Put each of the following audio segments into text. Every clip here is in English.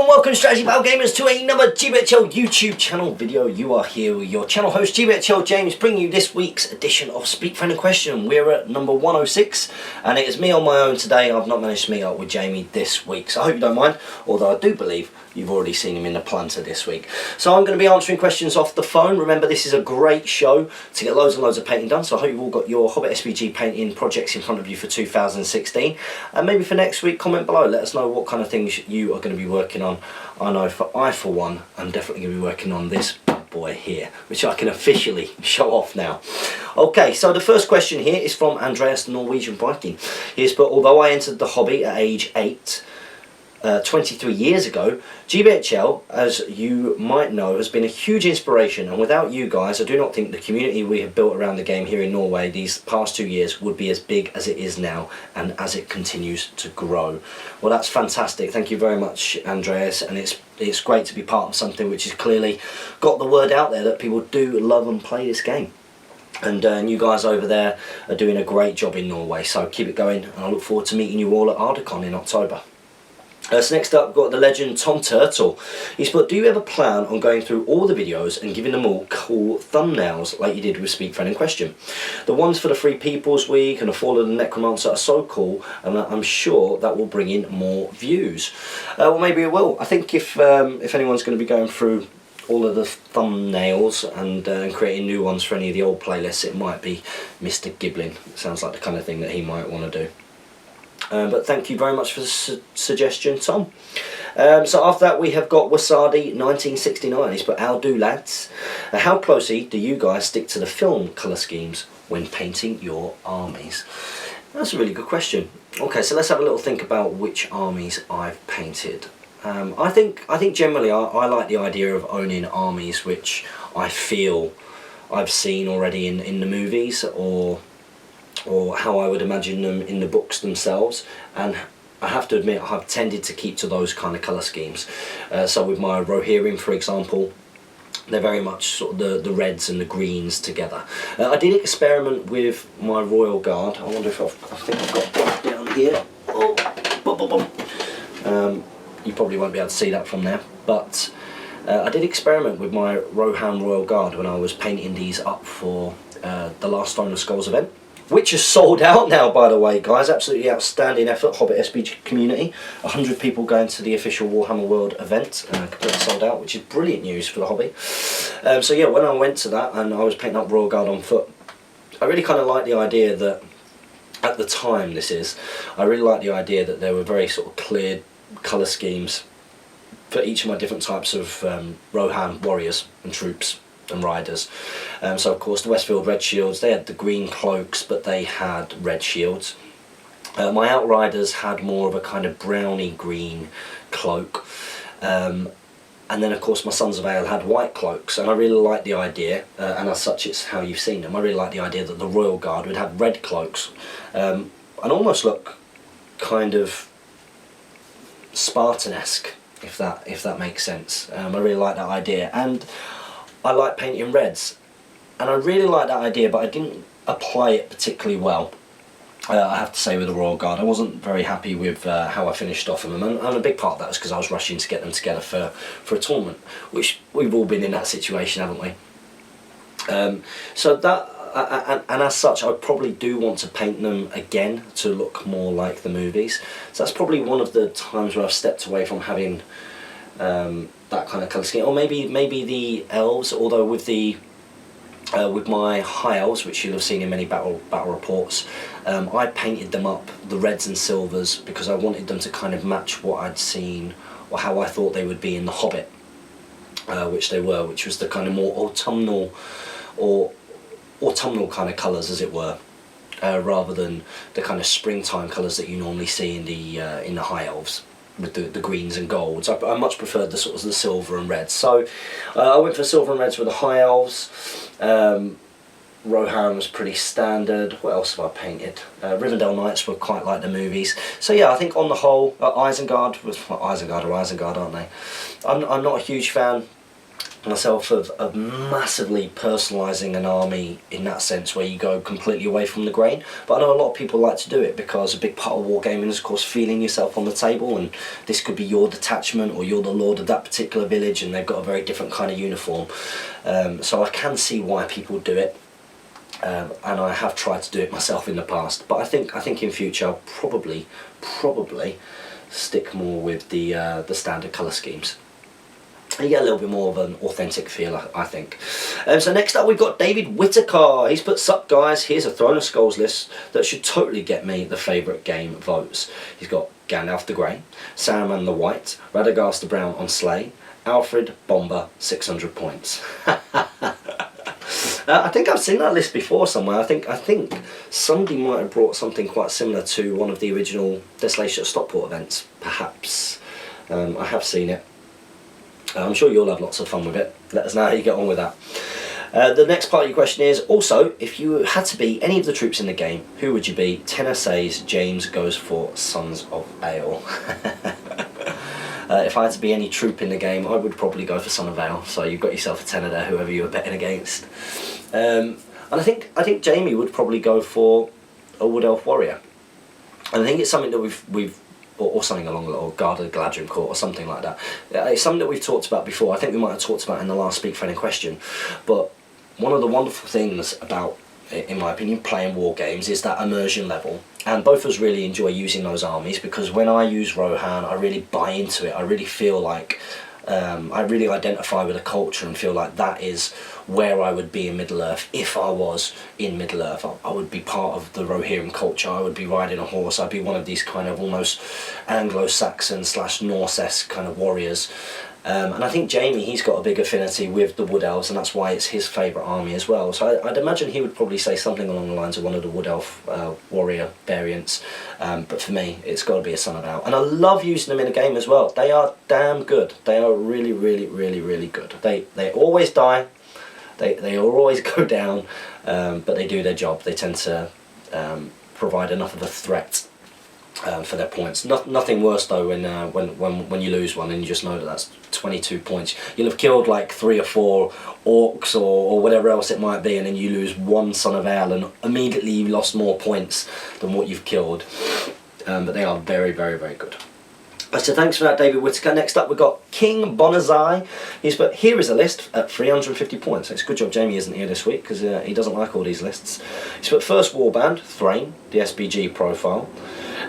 and welcome Strategy Battle Gamers to another GBHL YouTube channel video. You are here with your channel host GBHL James, bringing you this week's edition of Speak Friend and Question. We're at number 106 and it is me on my own today. I've not managed to meet up with Jamie this week, so I hope you don't mind, although I do believe you've already seen him in the planter this week. So I'm going to be answering questions off the phone. Remember, this is a great show to get loads and loads of painting done, so I hope you've all got your Hobbit SVG painting projects in front of you for 2016. And maybe for next week, comment below, let us know what kind of things you are going to be working on. I know I for one, I'm definitely going to be working on this bad boy here, which I can officially show off now. Okay, so the first question here is from Andreas the Norwegian Viking. He's put, although I entered the hobby at age 8, 23 years ago, GBHL, as you might know, has been a huge inspiration, and without you guys I do not think the community we have built around the game here in Norway these past 2 years would be as big as it is now and as it continues to grow. Well, that's fantastic, thank you very much Andreas, and it's great to be part of something which has clearly got the word out there that people do love and play this game. And you guys over there are doing a great job in Norway, so keep it going, and I look forward to meeting you all at Aracon in October. So next up, we've got the legend Tom Turtle. He's put, do you ever plan on going through all the videos and giving them all cool thumbnails like you did with Speak Friend and Question? The ones for the Free People's Week and the Fall of the Necromancer are so cool, and I'm sure that will bring in more views. Well, maybe it will. I think if anyone's going to be going through all of the thumbnails and creating new ones for any of the old playlists, it might be Mr. Giblin. It sounds like the kind of thing that he might want to do. But thank you very much for the suggestion, Tom. So after that we have got Wasadi 1969. He's put, "How do lads? How closely do you guys stick to the film colour schemes when painting your armies?" That's a really good question. Okay, so let's have a little think about which armies I've painted. I think generally I like the idea of owning armies which I feel I've seen already in the movies, or how I would imagine them in the books themselves, and I have to admit I've tended to keep to those kind of colour schemes. So with my Rohirrim, for example, they're very much sort of the reds and the greens together. I did experiment with my Royal Guard. I wonder if I think I've got that down here. Oh, boom, boom, boom. You probably won't be able to see that from there, but I did experiment with my Rohan Royal Guard when I was painting these up for the last Stone of Skulls event, which is sold out now, by the way, guys. Absolutely outstanding effort, Hobbit SBG community. 100 people going to the official Warhammer World event, completely sold out, which is brilliant news for the hobby. So yeah, when I went to that and I was painting up Royal Guard on foot, I really kind of liked the idea that, at the time I really liked the idea that there were very sort of clear colour schemes for each of my different types of Rohan warriors and troops and riders. So of course the Westfield Red Shields, they had the green cloaks but they had red shields. My Outriders had more of a kind of browny green cloak, and then of course my Sons of Ale had white cloaks, and I really like the idea, and as such it's how you've seen them, I really like the idea that the Royal Guard would have red cloaks and almost look kind of Spartan-esque, if that makes sense. I really like that idea, and I like painting reds, and I really like that idea, but I didn't apply it particularly well. I have to say, with the Royal Guard, I wasn't very happy with how I finished off of them, and a big part of that was because I was rushing to get them together for a tournament, which we've all been in that situation, haven't we? So that, and as such, I probably do want to paint them again to look more like the movies. So that's probably one of the times where I've stepped away from having that kind of colour scheme, or maybe the elves. Although with my high elves, which you'll have seen in many battle reports, I painted them up the reds and silvers because I wanted them to kind of match what I'd seen or how I thought they would be in the Hobbit, which they were, which was the kind of more autumnal kind of colours, as it were, rather than the kind of springtime colours that you normally see in the high elves, with the greens and golds. I much preferred the sort of the silver and reds. So I went for silver and reds with the high elves. Rohan was pretty standard. What else have I painted? Rivendell Knights were quite like the movies. So yeah, I think on the whole, Isengard, aren't they? I'm not a huge fan. myself of massively personalising an army in that sense, where you go completely away from the grain. But I know a lot of people like to do it because a big part of wargaming is, of course, feeling yourself on the table, and this could be your detachment or you're the lord of that particular village and they've got a very different kind of uniform. So I can see why people do it. And I have tried to do it myself in the past, but I think in future I'll probably stick more with the standard colour schemes. You get a little bit more of an authentic feel, I think. So next up we've got David Whitaker. He's put, "Sup guys, here's a Throne of Skulls list that should totally get me the favourite game votes." He's got Gandalf the Grey, Saruman the White, Radagast the Brown on Slay, Alfred Bomber 600 points. I think I've seen that list before somewhere. I think somebody might have brought something quite similar to one of the original Desolation at Stockport events, perhaps. I have seen it. I'm sure you'll have lots of fun with it. Let us know how you get on with that. The next part of your question is, also, if you had to be any of the troops in the game, who would you be? Tenor says James goes for Sons of Ale. If I had to be any troop in the game, I would probably go for Son of Ale. So you've got yourself a tenor there, whoever you were betting against. And I think Jamie would probably go for a Wood Elf Warrior. And I think it's something that we've or something along, or Guard of the Galadrim Court, or something like that. It's something that we've talked about before. I think we might have talked about in the last Speak Friendly question. But one of the wonderful things about, in my opinion, playing war games is that immersion level. And both of us really enjoy using those armies, because when I use Rohan, I really buy into it. I really feel like I really identify with the culture and feel like that is where I would be in Middle-earth. If I was in Middle-earth, I would be part of the Rohirrim culture. I would be riding a horse. I'd be one of these kind of almost Anglo-Saxon / Norse-esque kind of warriors. And I think Jamie, he's got a big affinity with the Wood Elves, and that's why it's his favourite army as well. So I'd imagine he would probably say something along the lines of one of the Wood Elf warrior variants. But for me, it's got to be a Son of Ale. And I love using them in a game as well. They are damn good. They are really, really, really, really good. They always die. They always go down, but they do their job. They tend to provide enough of a threat for their points. Nothing worse though when you lose one and you just know that that's 22 points. You'll have killed like 3 or 4 orcs or whatever else it might be, and then you lose one Son of Ale and immediately you lost more points than what you've killed. But they are very, very, very good. So thanks for that, David Whitaker. Next up we've got King Bonazai. He's put, "Here is a list at 350 points. It's a good job Jamie isn't here this week, because he doesn't like all these lists. He's put first warband, Thrain, the SBG profile,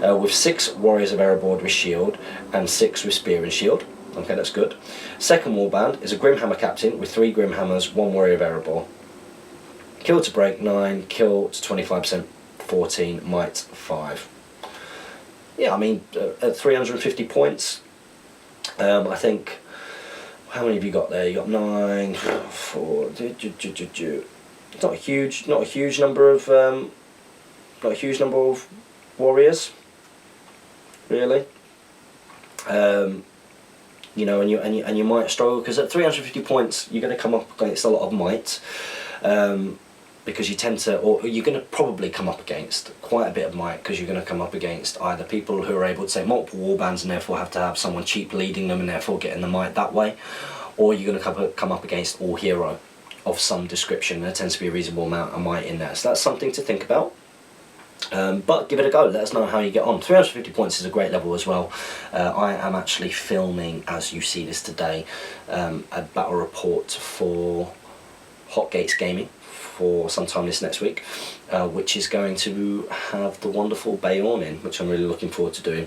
with 6 Warriors of Erebor with shield and 6 with spear and shield. Okay, that's good. Second warband is a Grimhammer captain with 3 Grimhammers, 1 Warrior of Erebor. Kill to break 9, kill to 25%, 14, might 5. Yeah, I mean, at 350 points, I think, how many have you got there? You got 9, 4, it's not a huge number of warriors, really. You know, and you might struggle, because at 350 points you're going to come up against a lot of might. Because you tend to, or you're going to probably come up against quite a bit of might, because you're going to come up against either people who are able to take multiple warbands and therefore have to have someone cheap leading them and therefore getting the might that way, or you're going to come up against all hero of some description. There tends to be a reasonable amount of might in there, so that's something to think about. But give it a go, let us know how you get on. 350 points is a great level as well. I am actually filming, as you see this today, a battle report for Hot Gates Gaming for sometime this next week, which is going to have the wonderful Bayorn in, which I'm really looking forward to doing,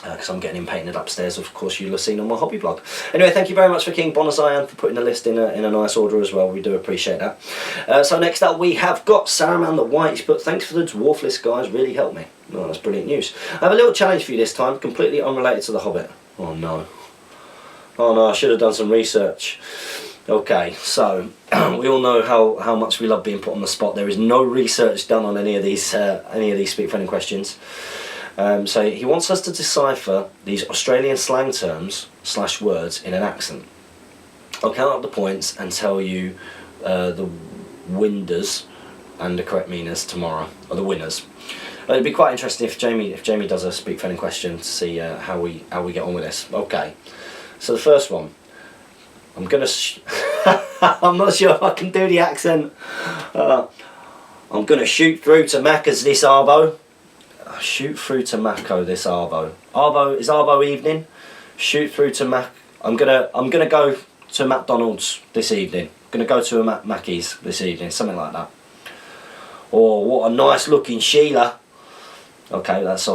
because I'm getting him painted upstairs. Of course, you'll have seen on my hobby blog. Anyway, thank you very much for King Bonazai and for putting the list in a nice order as well. We do appreciate that. So next up we have got Saruman the White, but thanks for the dwarf list, guys, really helped me. Oh, that's brilliant news. I have a little challenge for you this time, completely unrelated to The Hobbit. Oh no. Oh no, I should have done some research. Okay, so we all know how much we love being put on the spot. There is no research done on any of these Speak Friendly questions. So he wants us to decipher these Australian slang terms / words in an accent. I'll count up the points and tell you the winders and the correct meaners tomorrow, or the winners. It'd be quite interesting if Jamie does a Speak Friendly question to see how we get on with this. Okay, so the first one. I'm gonna I'm not sure if I can do the accent. I'm gonna shoot through to Macca's this arvo. Shoot through to Macco this arvo. Arvo is arvo evening. Shoot through to Mac. I'm gonna go to McDonald's this evening. I'm gonna go to a Mackey's this evening, something like that. Oh, what a nice looking Sheila. Okay, that's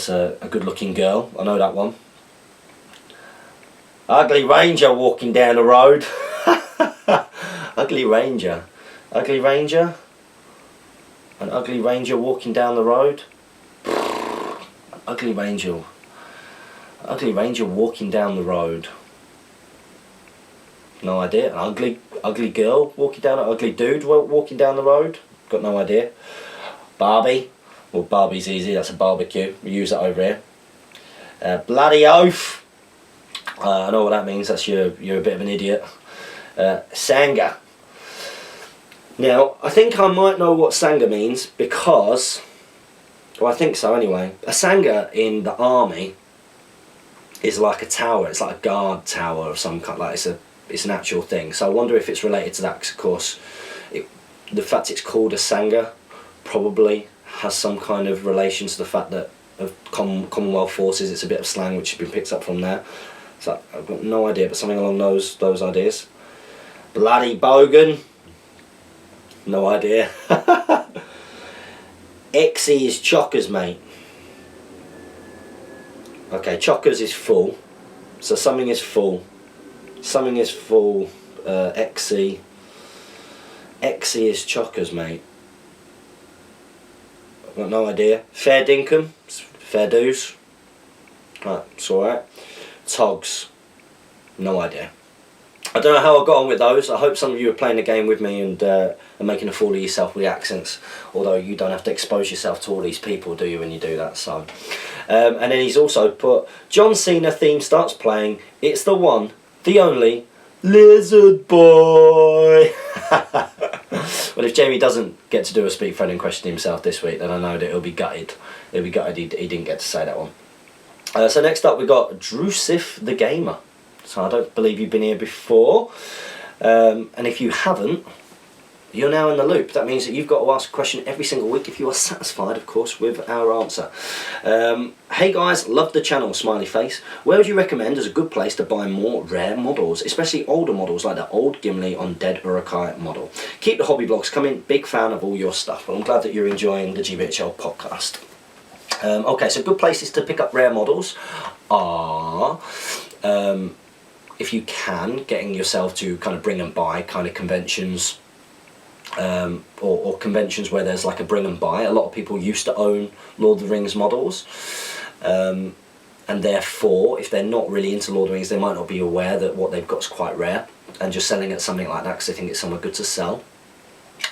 a good looking girl. I know that one. Ugly Ranger walking down the road. Ugly Ranger. Ugly Ranger. An ugly Ranger walking down the road. Ugly Ranger. Ugly Ranger walking down the road. No idea. An ugly girl walking down. An ugly dude walking down the road. Got no idea. Barbie. Well, Barbie's easy. That's a barbecue. We use that over here. Bloody oath. I know what that means. That's you're a bit of an idiot. Sanga. Now, I think I might know what Sanga means because, well, I think so anyway. A Sanga in the army is like a tower. It's like a guard tower of some kind. Like it's an actual thing. So I wonder if it's related to that. Because of course, the fact it's called a Sanga probably has some kind of relation to the fact that of Commonwealth forces. It's a bit of slang which has been picked up from there. So I've got no idea, but something along those ideas. Bloody bogan. No idea. Exy is chockers, mate. Okay, chockers is full. So something is full. Something is full. Exy. Exy is chockers, mate. I've got no idea. Fair dinkum. Fair dues. Right, it's alright. Togs. No idea. I don't know how I got on with those. I hope some of you are playing the game with me and making a fool of yourself with the accents. Although you don't have to expose yourself to all these people, do you, when you do that? So, and then he's also put, John Cena theme starts playing. It's the one, the only, Lizard Boy. Well, if Jamie doesn't get to do a speak friend and question himself this week, then I know that he'll be gutted. He'll be gutted he didn't get to say that one. So next up we got Drusif the Gamer. So I don't believe you've been here before, and if you haven't, you're now in the loop. That means that you've got to ask a question every single week if you are satisfied, of course, with our answer. Hey guys, love the channel, smiley face. Where would you recommend as a good place to buy more rare models, especially older models like the old Gimli on Dead Aracon model? Keep the hobby blogs coming, big fan of all your stuff. Well, I'm glad that you're enjoying the GBHL podcast. Okay, so good places to pick up rare models are, if you can, getting yourself to kind of bring and buy kind of conventions, or conventions where there's like a bring and buy. A lot of people used to own Lord of the Rings models, and therefore, if they're not really into Lord of the Rings, they might not be aware that what they've got is quite rare, and just selling at something like that because they think it's somewhere good to sell.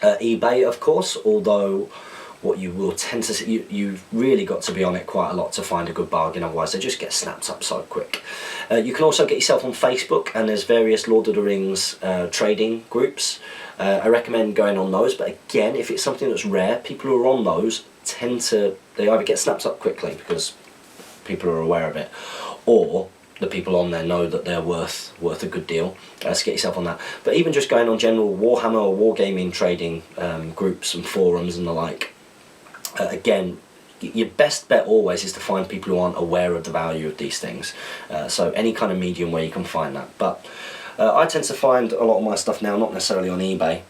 eBay, of course, although what you will tend to see, you've really got to be on it quite a lot to find a good bargain, otherwise they just get snapped up so quick. You can also get yourself on Facebook, and there's various Lord of the Rings trading groups. I recommend going on those, but again, if it's something that's rare, people who are on those tend to, they either get snapped up quickly because people are aware of it, or the people on there know that they're worth a good deal. So get yourself on that. But even just going on general Warhammer or Wargaming trading groups and forums and the like, again, your best bet always is to find people who aren't aware of the value of these things. So any kind of medium where you can find that. But I tend to find a lot of my stuff now, not necessarily on eBay,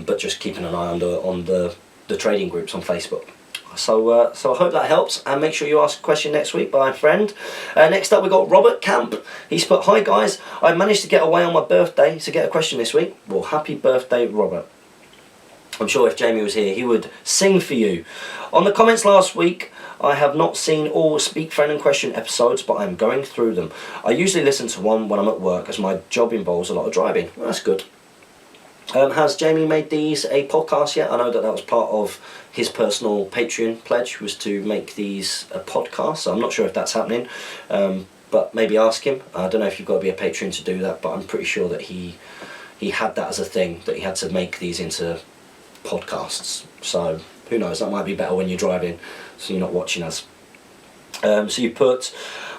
but just keeping an eye on the trading groups on Facebook. So I hope that helps, and make sure you ask a question next week by a friend. Next up we got Robert Camp. He's put, hi guys, I managed to get away on my birthday to get a question this week. Well, happy birthday, Robert. I'm sure if Jamie was here, he would sing for you. On the comments last week, I have not seen all Speak Friend and Question episodes, but I'm going through them. I usually listen to one when I'm at work, as my job involves a lot of driving. Well, that's good. Has Jamie made these a podcast yet? I know that was part of his personal Patreon pledge, was to make these a podcast, so I'm not sure if that's happening, but maybe ask him. I don't know if you've got to be a patron to do that, but I'm pretty sure that he had that as a thing, that he had to make these into podcasts. So who knows, that might be better when you're driving, so you're not watching us. So you put,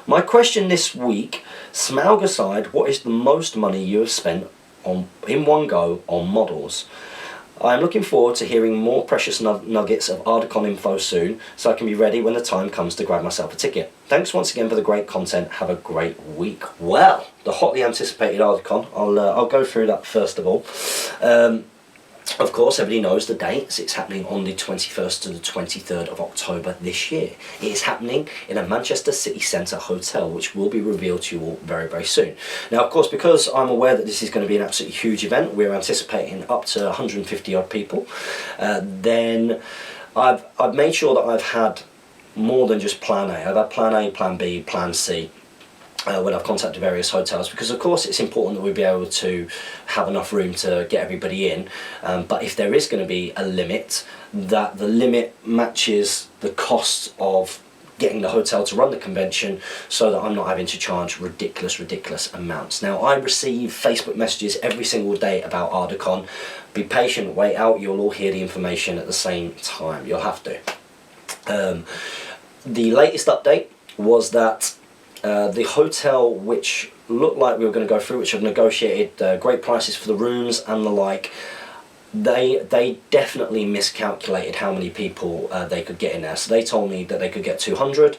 my question this week, Smaug aside, what is the most money you have spent in one go on models? I am looking forward to hearing more precious nuggets of Aracon info soon, so I can be ready when the time comes to grab myself a ticket. Thanks once again for the great content. Have a great week. Well, the hotly anticipated Aracon. I'll go through that first of all. Of course, everybody knows the dates. It's happening on the 21st to the 23rd of October this year. It is happening in a Manchester city centre hotel, which will be revealed to you all very, very soon. Now, of course, because I'm aware that this is going to be an absolutely huge event, we're anticipating up to 150 odd people, then I've made sure that I've had more than just plan A. I've had plan A, plan B, plan C. When I've contacted various hotels, because of course it's important that we be able to have enough room to get everybody in, but if there is going to be a limit, that the limit matches the cost of getting the hotel to run the convention, so that I'm not having to charge ridiculous amounts. Now, I receive Facebook messages every single day about Aracon. Be patient, wait out, you'll all hear the information at the same time. You'll have to. The latest update was that the hotel, which looked like we were going to go through, which have negotiated great prices for the rooms and the like, they definitely miscalculated how many people they could get in there. So they told me that they could get 200.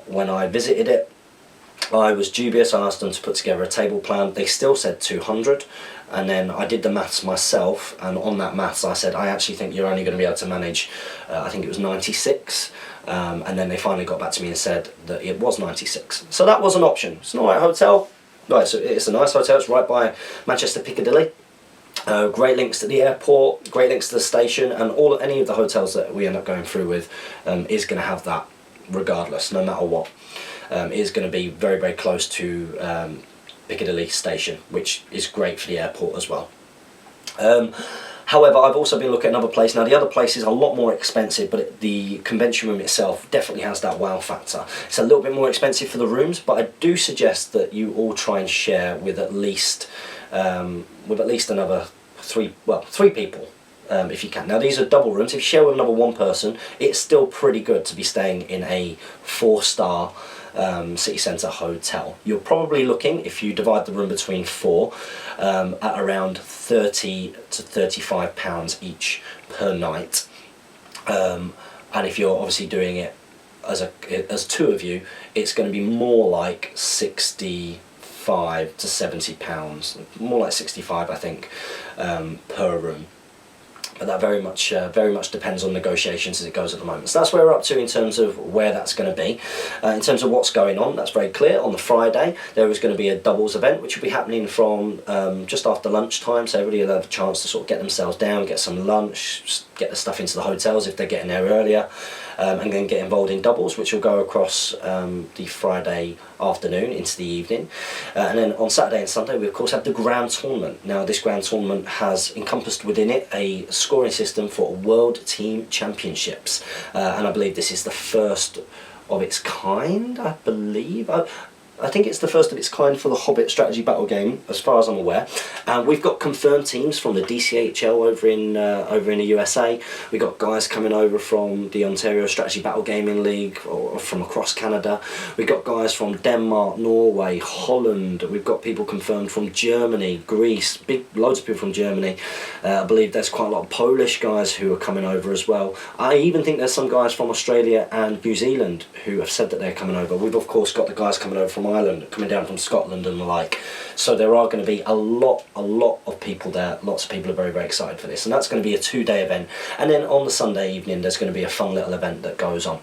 When I visited it, I was dubious. I asked them to put together a table plan. They still said 200. And then I did the maths myself, and on that maths I said, I actually think you're only going to be able to manage, I think it was 96, and then they finally got back to me and said that it was 96. So that was an option. It's an alright hotel, right, so it's a nice hotel, it's right by Manchester Piccadilly. Great links to the airport, great links to the station, and any of the hotels that we end up going through with is going to have that regardless, no matter what. It is going to be very, very close to Piccadilly station, which is great for the airport as well. However, I've also been looking at another place. Now, the other place is a lot more expensive, but the convention room itself definitely has that wow factor. It's a little bit more expensive for the rooms, but I do suggest that you all try and share with at least another three people. If you can. Now, these are double rooms. If you share with another one person, it's still pretty good to be staying in a 4-star city centre hotel. You're probably looking, if you divide the room between 4, at around £30 to £35 each per night. And if you're obviously doing it as 2 of you, it's going to be more like £65 to £70, more like 65, I think, per room. But that very much depends on negotiations as it goes at the moment. So that's where we're up to in terms of where that's going to be. In terms of what's going on, that's very clear. On the Friday, there is going to be a doubles event, which will be happening from just after lunchtime, so everybody will have a chance to sort of get themselves down, get some lunch, get the stuff into the hotels if they're getting there earlier, and then get involved in doubles, which will go across the Friday afternoon into the evening. And then on Saturday and Sunday, we of course have the Grand Tournament. Now, this Grand Tournament has encompassed within it a scoring system for World Team Championships, and I believe this is the first of its kind, I believe. I think it's the first of its kind for the Hobbit strategy battle game, as far as I'm aware. We've got confirmed teams from the DCHL over in the USA. We've got guys coming over from the Ontario Strategy Battle Gaming League, or from across Canada. We've got guys from Denmark, Norway, Holland. We've got people confirmed from Germany, Greece, loads of people from Germany. I believe there's quite a lot of Polish guys who are coming over as well. I even think there's some guys from Australia and New Zealand who have said that they're coming over. We've of course got the guys coming over from Ireland, coming down from Scotland and the like. So there are going to be a lot of people there. Lots of people are very, very excited for this, and that's going to be a 2-day event. And then on the Sunday evening, there's going to be a fun little event that goes on.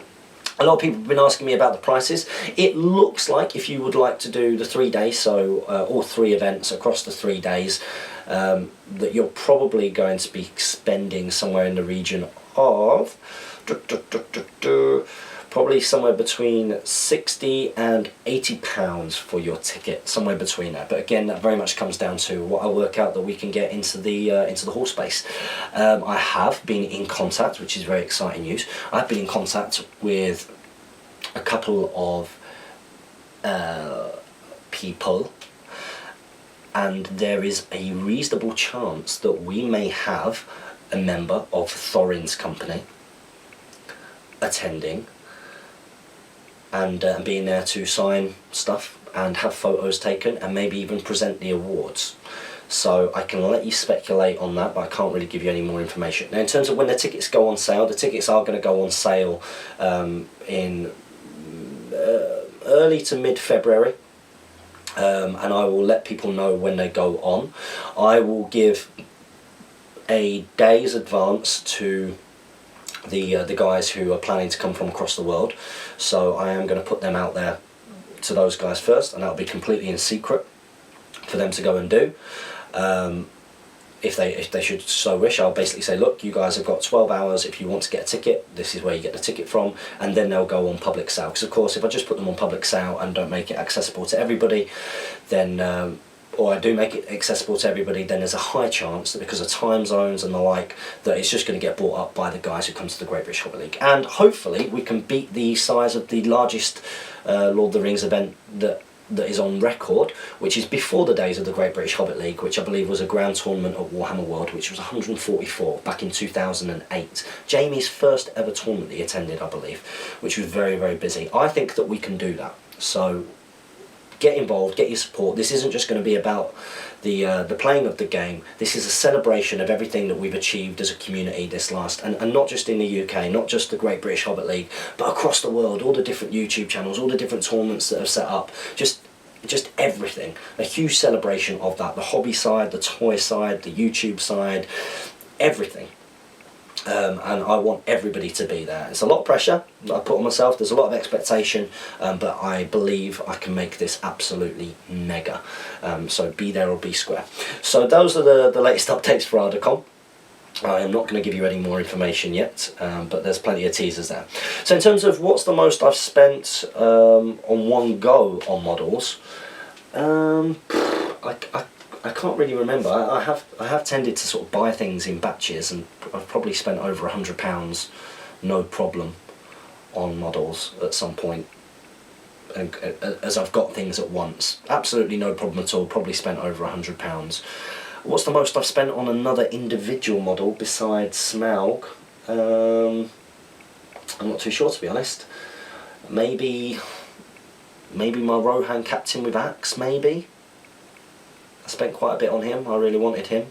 A lot of people have been asking me about the prices. It looks like if you would like to do the 3 days, so all 3 events across the 3 days, that you're probably going to be spending somewhere in the region of probably somewhere between £60 and £80 for your ticket, somewhere between that. But again, that very much comes down to what I work out that we can get into the hall space. I have been in contact, which is very exciting news. I've been in contact with a couple of people, and there is a reasonable chance that we may have a member of Thorin's company attending and being there to sign stuff and have photos taken and maybe even present the awards. So I can let you speculate on that, but I can't really give you any more information. Now in terms of when the tickets go on sale, the tickets are going to go on sale in early to mid-February. And I will let people know when they go on. I will give a day's advance to the guys who are planning to come from across the world. So I am going to put them out there to those guys first, and that'll be completely in secret for them to go and do. If they should so wish, I'll basically say, look, you guys have got 12 hours. If you want to get a ticket, this is where you get the ticket from, and then they'll go on public sale. Because of course, if I just put them on public sale and don't make it accessible to everybody, then or I do make it accessible to everybody, then there's a high chance that because of time zones and the like, that it's just going to get bought up by the guys who come to the Great British Hobby League. And hopefully we can beat the size of the largest Lord of the Rings event that is on record, which is before the days of the Great British Hobbit League, which I believe was a grand tournament at Warhammer World, which was 144 back in 2008. Jamie's first ever tournament that he attended, I believe, which was very, very busy. I think that we can do that. So get involved, get your support. This isn't just going to be about the playing of the game. This is a celebration of everything that we've achieved as a community this last, and not just in the UK, not just the Great British Hobbit League, but across the world, all the different YouTube channels, all the different tournaments that are set up, just everything. A huge celebration of that, the hobby side, the toy side, the YouTube side, everything. And I want everybody to be there. It's a lot of pressure that I put on myself, there's a lot of expectation, but I believe I can make this absolutely mega. So be there or be square. So those are the latest updates for Aracon. I am not going to give you any more information yet, but there's plenty of teasers there. So in terms of what's the most I've spent on one go on models, I can't really remember. I have tended to sort of buy things in batches, and I've probably spent over £100 no problem on models at some point, and as I've got things at once. Absolutely no problem at all, probably spent over £100. What's the most I've spent on another individual model besides Smaug? I'm not too sure, to be honest. Maybe my Rohan Captain with Axe, maybe. I spent quite a bit on him, I really wanted him,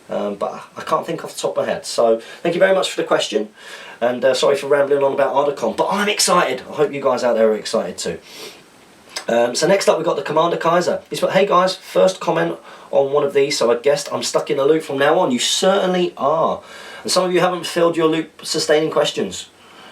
but I can't think off the top of my head. So thank you very much for the question, and sorry for rambling on about Aracon, but I'm excited. I hope you guys out there are excited too. So next up we've got the Commander Kaiser. He's put, hey guys, first comment on one of these, so I guessed I'm stuck in a loop from now on. You certainly are, and some of you haven't filled your loop sustaining questions,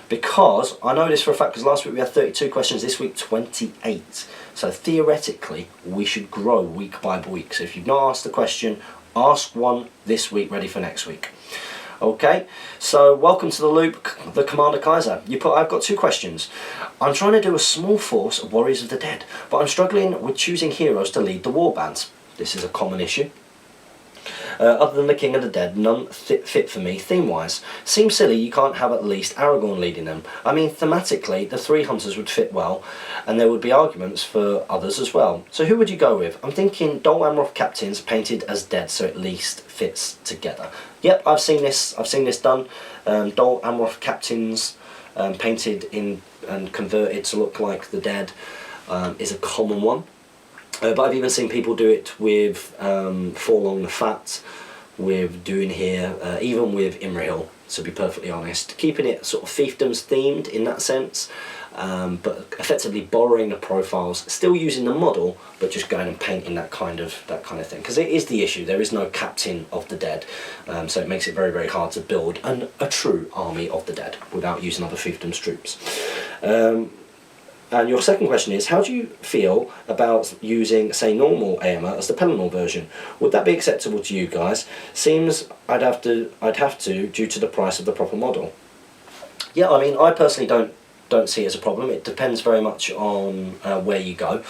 because I know this for a fact, because last week we had 32 questions, this week 28. So theoretically, we should grow week by week. So if you've not asked a question, ask one this week, ready for next week. Okay, so welcome to the loop, the Commander Kaiser. You put, I've got two questions. I'm trying to do a small force of Warriors of the Dead, but I'm struggling with choosing heroes to lead the warbands. This is a common issue. Other than the King of the Dead, none fit for me theme-wise. Seems silly you can't have at least Aragorn leading them. I mean, thematically, the three hunters would fit well, and there would be arguments for others as well. So who would you go with? I'm thinking Dol Amroth captains painted as dead, so at least fits together. Yep, I've seen this done. Dol Amroth captains painted in and converted to look like the dead is a common one. But I've even seen people do it with Forlong the Fat, with doing here, even with Imrahil, to be perfectly honest. Keeping it sort of fiefdoms themed in that sense, but effectively borrowing the profiles, still using the model, but just going and painting that kind of thing. Because it is the issue, there is no captain of the dead, so it makes it very, very hard to build a true army of the dead without using other fiefdoms troops. And your second question is, how do you feel about using, say, normal AMR as the Pelennor version? Would that be acceptable to you guys? Seems I'd have to due to the price of the proper model. Yeah, I mean, I personally don't see it as a problem. It depends very much on where you go.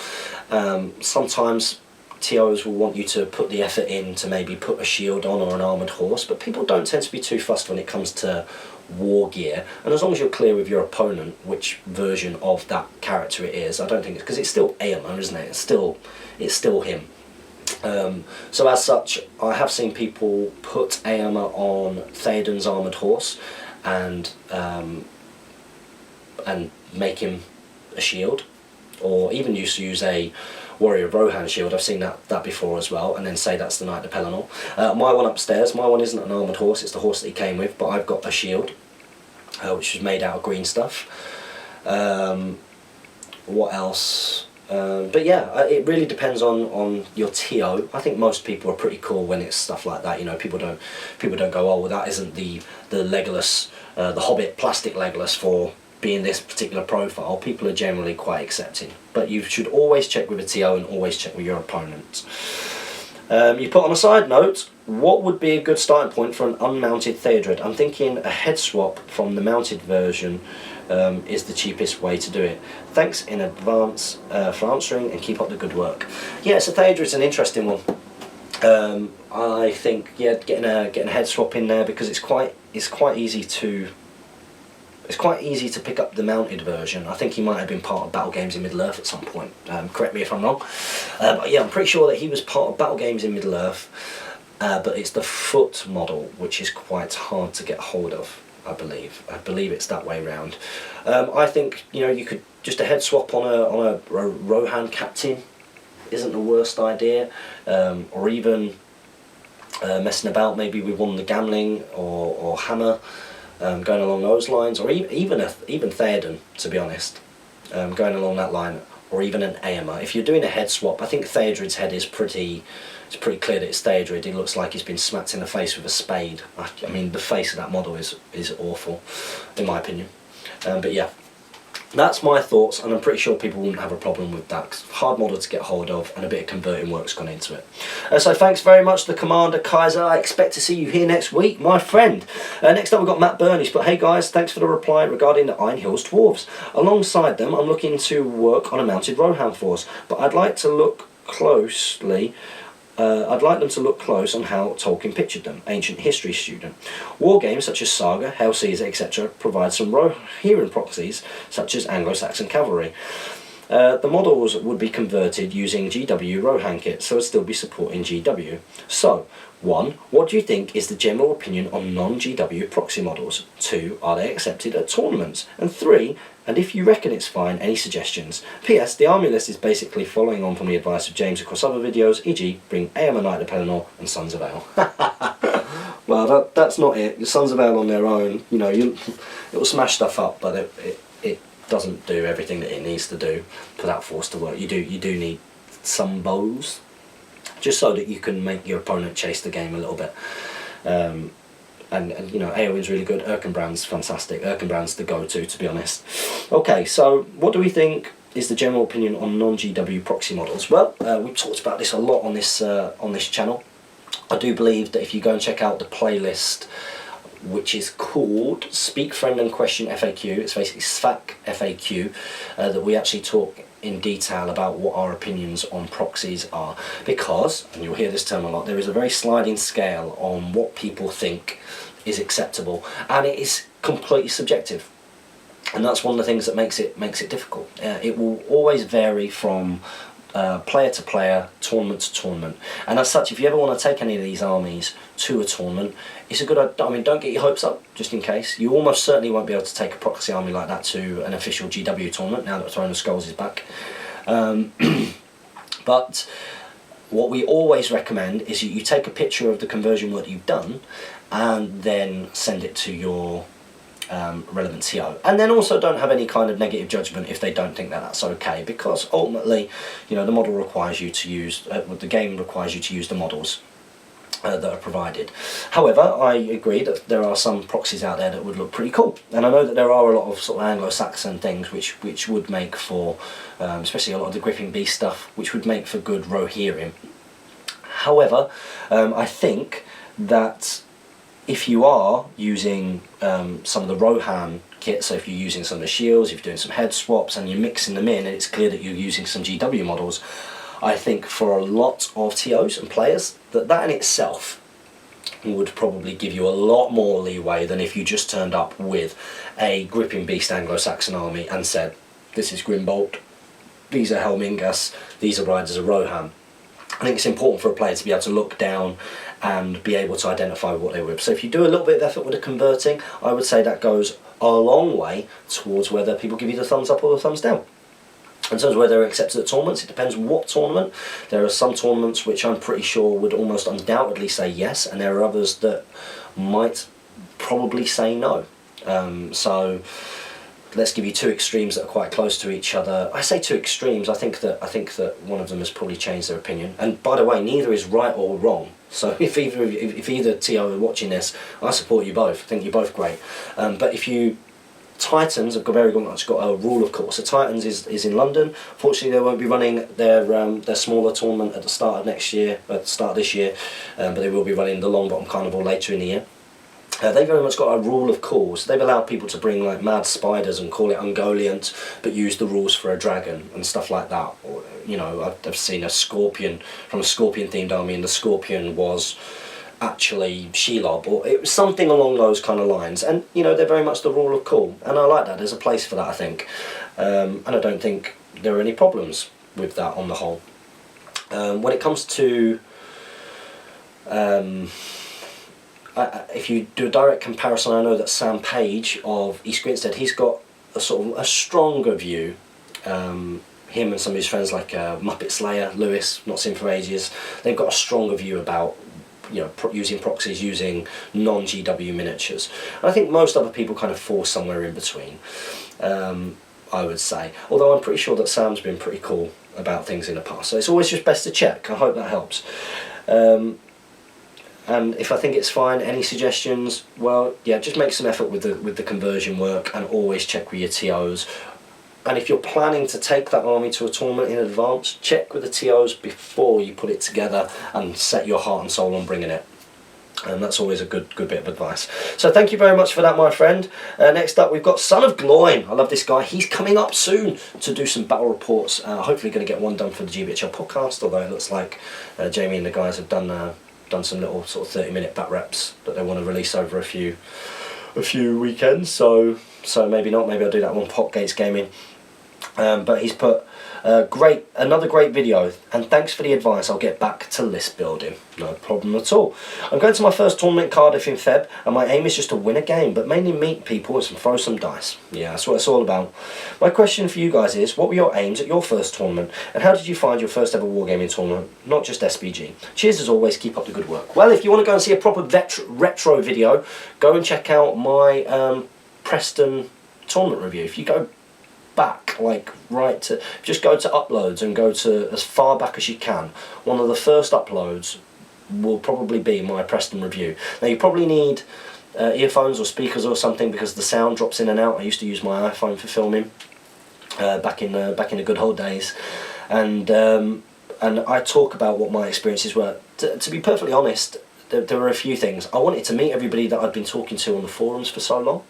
Sometimes TOs will want you to put the effort in to maybe put a shield on or an armoured horse, but people don't tend to be too fussed when it comes to war gear, and as long as you're clear with your opponent which version of that character it is, I don't think it's, because it's still Aemon, isn't it? It's still him. So as such, I have seen people put Aemon on Theoden's armoured horse and make him a shield, or even used to use a Warrior of Rohan shield. I've seen that before as well, and then say that's the Knight of Pelennor. My one upstairs, my one isn't an armoured horse, it's the horse that he came with, but I've got a shield, which is made out of green stuff. What else? But yeah, it really depends on your TO. I think most people are pretty cool when it's stuff like that. You know, people don't go, oh, well, that isn't the Legolas, the Hobbit plastic Legolas for being this particular profile. People are generally quite accepting, but you should always check with a TO and always check with your opponent. You put on a side note, what would be a good starting point for an unmounted Theodred? I'm thinking a head swap from the mounted version is the cheapest way to do it. Thanks in advance for answering, and keep up the good work. Yeah, so Theodred's an interesting one. I think, yeah, getting a head swap in there, because it's quite easy to pick up the mounted version. I think he might have been part of Battle Games in Middle-earth at some point. Correct me if I'm wrong. But yeah, I'm pretty sure that he was part of Battle Games in Middle-earth. But it's the foot model which is quite hard to get hold of, I believe. I believe it's that way round. I think, you know, you could just a head swap on a Rohan captain isn't the worst idea. Or even messing about maybe with one of the Gamling or Hammer. Going along those lines, or even Theoden, to be honest, going along that line, or even an Aemma. If you're doing a head swap, I think Theodred's head is pretty clear that it's Theodred. He looks like he's been smacked in the face with a spade. I mean, the face of that model is awful, in my opinion. But yeah, that's my thoughts, and I'm pretty sure people wouldn't have a problem with that, 'cause hard model to get hold of, and a bit of converting work's gone into it. So thanks very much to Commander Kaiser. I expect to see you here next week, my friend. Next up we've got Matt Burney. But hey guys, thanks for the reply regarding the Iron Hills Dwarves. Alongside them, I'm looking to work on a mounted Rohan force, but I'd like to look closely. I'd like them to look close on how Tolkien pictured them, ancient history student. War games such as Saga, Hail Caesar, etc. provide some Rohirrim proxies such as Anglo-Saxon cavalry. The models would be converted using GW Rohan kits, so it'd still be supporting GW. So, 1. What do you think is the general opinion on non-GW proxy models? 2. Are they accepted at tournaments? And 3. And if you reckon it's fine, any suggestions? P.S. The army list is basically following on from the advice of James across other videos, e.g. bring Aemma, Knight of Pelennor and Sons of Ale. Well, that's not it. The Sons of Ale on their own, you know, it'll smash stuff up, but it doesn't do everything that it needs to do for that force to work. You do need some bows, just so that you can make your opponent chase the game a little bit. And you know, Eowyn's really good, Erkenbrand's fantastic. Erkenbrand's the go-to, to be honest. Okay, so what do we think is the general opinion on non-GW proxy models? Well, we've talked about this a lot on this channel. I do believe that if you go and check out the playlist, which is called Speak Friend and Question FAQ, it's basically SFAQ FAQ, that we actually talk in detail about what our opinions on proxies are, because, and you'll hear this term a lot, there is a very sliding scale on what people think is acceptable, and it is completely subjective, and that's one of the things that makes it difficult. It will always vary from player to player, tournament to tournament, and as such, if you ever want to take any of these armies to a tournament, it's a good idea. I mean, don't get your hopes up, just in case. You almost certainly won't be able to take a proxy army like that to an official GW tournament now that Throne of Skulls is back. But what we always recommend is you take a picture of the conversion work you've done and then send it to your relevant TO, and then also don't have any kind of negative judgment if they don't think that that's okay, because ultimately, you know, the model requires you to use the game requires you to use the models that are provided. However, I agree that there are some proxies out there that would look pretty cool, and I know that there are a lot of sort of Anglo-Saxon things which would make for, especially a lot of the Gripping Beast stuff, which would make for good Rohirrim. However, I think that if you are using some of the Rohan kit, so if you're using some of the shields, if you're doing some head swaps and you're mixing them in, and it's clear that you're using some GW models, I think for a lot of TOs and players, that in itself would probably give you a lot more leeway than if you just turned up with a Gripping Beast Anglo-Saxon army and said, this is Grimbolt, these are Helmingas, these are Riders of Rohan. I think it's important for a player to be able to look down and be able to identify what they're with. So if you do a little bit of effort with the converting, I would say that goes a long way towards whether people give you the thumbs up or the thumbs down. In terms of whether they're accepted at tournaments, it depends what tournament. There are some tournaments which I'm pretty sure would almost undoubtedly say yes, and there are others that might probably say no. So let's give you two extremes that are quite close to each other. I say two extremes. I think that one of them has probably changed their opinion. And by the way, neither is right or wrong. So if either TO are watching this, I support you both. I think you're both great. But if you Titans have very much got a rule of course. So Titans is in London. Fortunately, they won't be running their smaller tournament at the start of next year, at the start of this year, but they will be running the Long Bottom Carnival later in the year. They've very much got a rule of course. They've allowed people to bring like mad spiders and call it Ungoliant, but use the rules for a dragon and stuff like that. Or, you know, I've seen a scorpion from a scorpion themed army, and the scorpion was actually Shelob, or it was something along those kind of lines. And you know, they're very much the rule of cool, and I like that. There's a place for that, I think, and I don't think there are any problems with that on the whole. When it comes to if you do a direct comparison, I know that Sam Page of East Grinstead, he's got a sort of a stronger view. Him and some of his friends like Muppet Slayer, Lewis, not seen for ages, they've got a stronger view about, you know, using proxies, using non-GW miniatures. And I think most other people kind of fall somewhere in between, I would say. Although I'm pretty sure that Sam's been pretty cool about things in the past. So it's always just best to check. I hope that helps. And if I think it's fine, any suggestions, well, yeah, just make some effort with the conversion work, and always check with your TOs. And if you're planning to take that army to a tournament in advance, check with the TOs before you put it together and set your heart and soul on bringing it. And that's always a good bit of advice. So thank you very much for that, my friend. Next up, we've got Son of Gloin. I love this guy. He's coming up soon to do some battle reports. Hopefully going to get one done for the GBHL podcast, although it looks like Jamie and the guys have done some little sort of 30-minute bat reps that they want to release over a few weekends. So maybe not. Maybe I'll do that one. Popgates Gaming. But he's put another great video, and thanks for the advice. I'll get back to list building. No problem at all. I'm going to my first tournament in Cardiff in Feb, and my aim is just to win a game, but mainly meet people and throw some dice. Yeah, that's what it's all about. My question for you guys is, what were your aims at your first tournament, and how did you find your first ever wargaming tournament, not just SBG? Cheers as always, keep up the good work. Well, if you want to go and see a proper retro video, go and check out my Preston tournament review. If you go back, just go to uploads and go to as far back as you can. One of the first uploads will probably be my Preston review. Now you probably need earphones or speakers or something, because the sound drops in and out. I used to use my iPhone for filming back in the good old days, and I talk about what my experiences were. To be perfectly honest, there were a few things. I wanted to meet everybody that I'd been talking to on the forums for so long.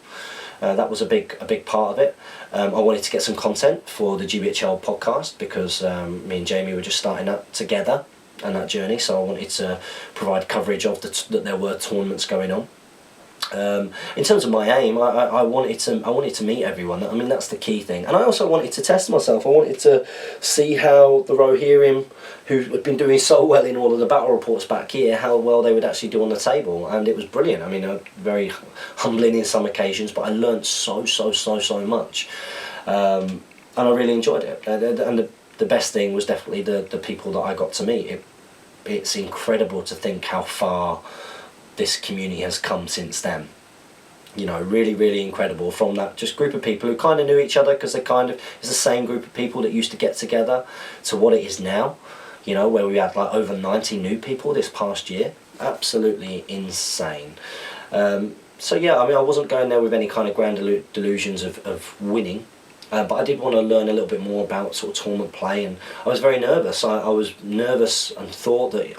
That was a big part of it. I wanted to get some content for the GBHL podcast, because me and Jamie were just starting that together and that journey, so I wanted to provide coverage of that there were tournaments going on. In terms of my aim, I wanted to meet everyone. I mean, that's the key thing. And I also wanted to test myself. I wanted to see how the Rohirrim, who had been doing so well in all of the battle reports back here, how well they would actually do on the table. And it was brilliant. I mean, very humbling in some occasions, but I learned so much. And I really enjoyed it. And the best thing was definitely the people that I got to meet. It's incredible to think how far this community has come since then. You know, really incredible. From that just group of people who kind of knew each other, because it's the same group of people that used to get together, to what it is now, you know, where we had like over 90 new people this past year. Absolutely insane. So yeah, I mean, I wasn't going there with any kind of grand delusions of winning, but I did want to learn a little bit more about sort of tournament play, and I was very nervous. I was nervous and thought that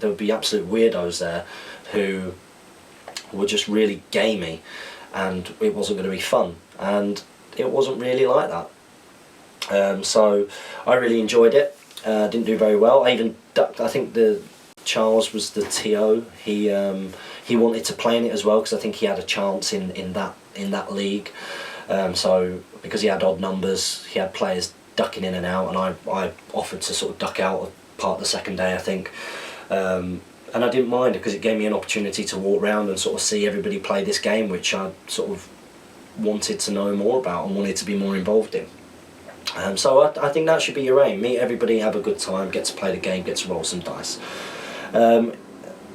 there would be absolute weirdos there who were just really gamey, and it wasn't going to be fun, and it wasn't really like that. So I really enjoyed it. Didn't do very well. I even ducked. I think Charles was the TO. He wanted to play in it as well, because I think he had a chance in that league. So because he had odd numbers, he had players ducking in and out, and I offered to sort of duck out of part of the second day, I think. And I didn't mind, because it gave me an opportunity to walk around and sort of see everybody play this game, which I sort of wanted to know more about and wanted to be more involved in. So I think that should be your aim. Meet everybody, have a good time, get to play the game, get to roll some dice.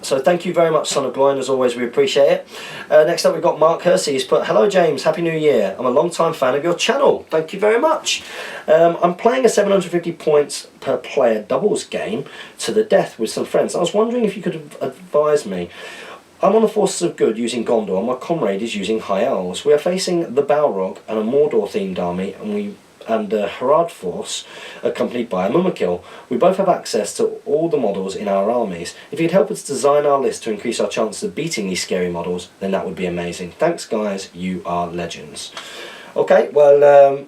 So thank you very much, Son of Gloin, as always, we appreciate it. Next up we've got Mark Hersey. He's put, hello James, Happy New Year. I'm a long-time fan of your channel. Thank you very much. I'm playing a 750 points per player doubles game to the death with some friends. I was wondering if you could advise me. I'm on the Forces of Good using Gondor, and my comrade is using High Elves. We are facing the Balrog and a Mordor-themed army, and a Harad force accompanied by a Mumakil. We both have access to all the models in our armies. If you'd help us design our list to increase our chances of beating these scary models, then that would be amazing. Thanks guys, you are legends. Okay, well,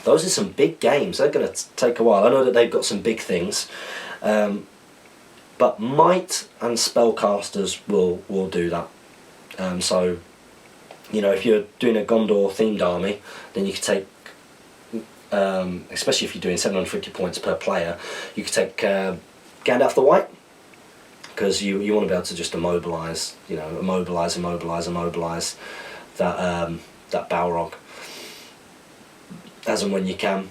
those are some big games. They're going to take a while. I know that they've got some big things, but Might and Spellcasters will do that. So, you know, if you're doing a Gondor themed army, then you could take, especially if you're doing 750 points per player, you could take Gandalf the White, because you want to be able to just immobilise, you know, immobilise that Balrog as and when you can.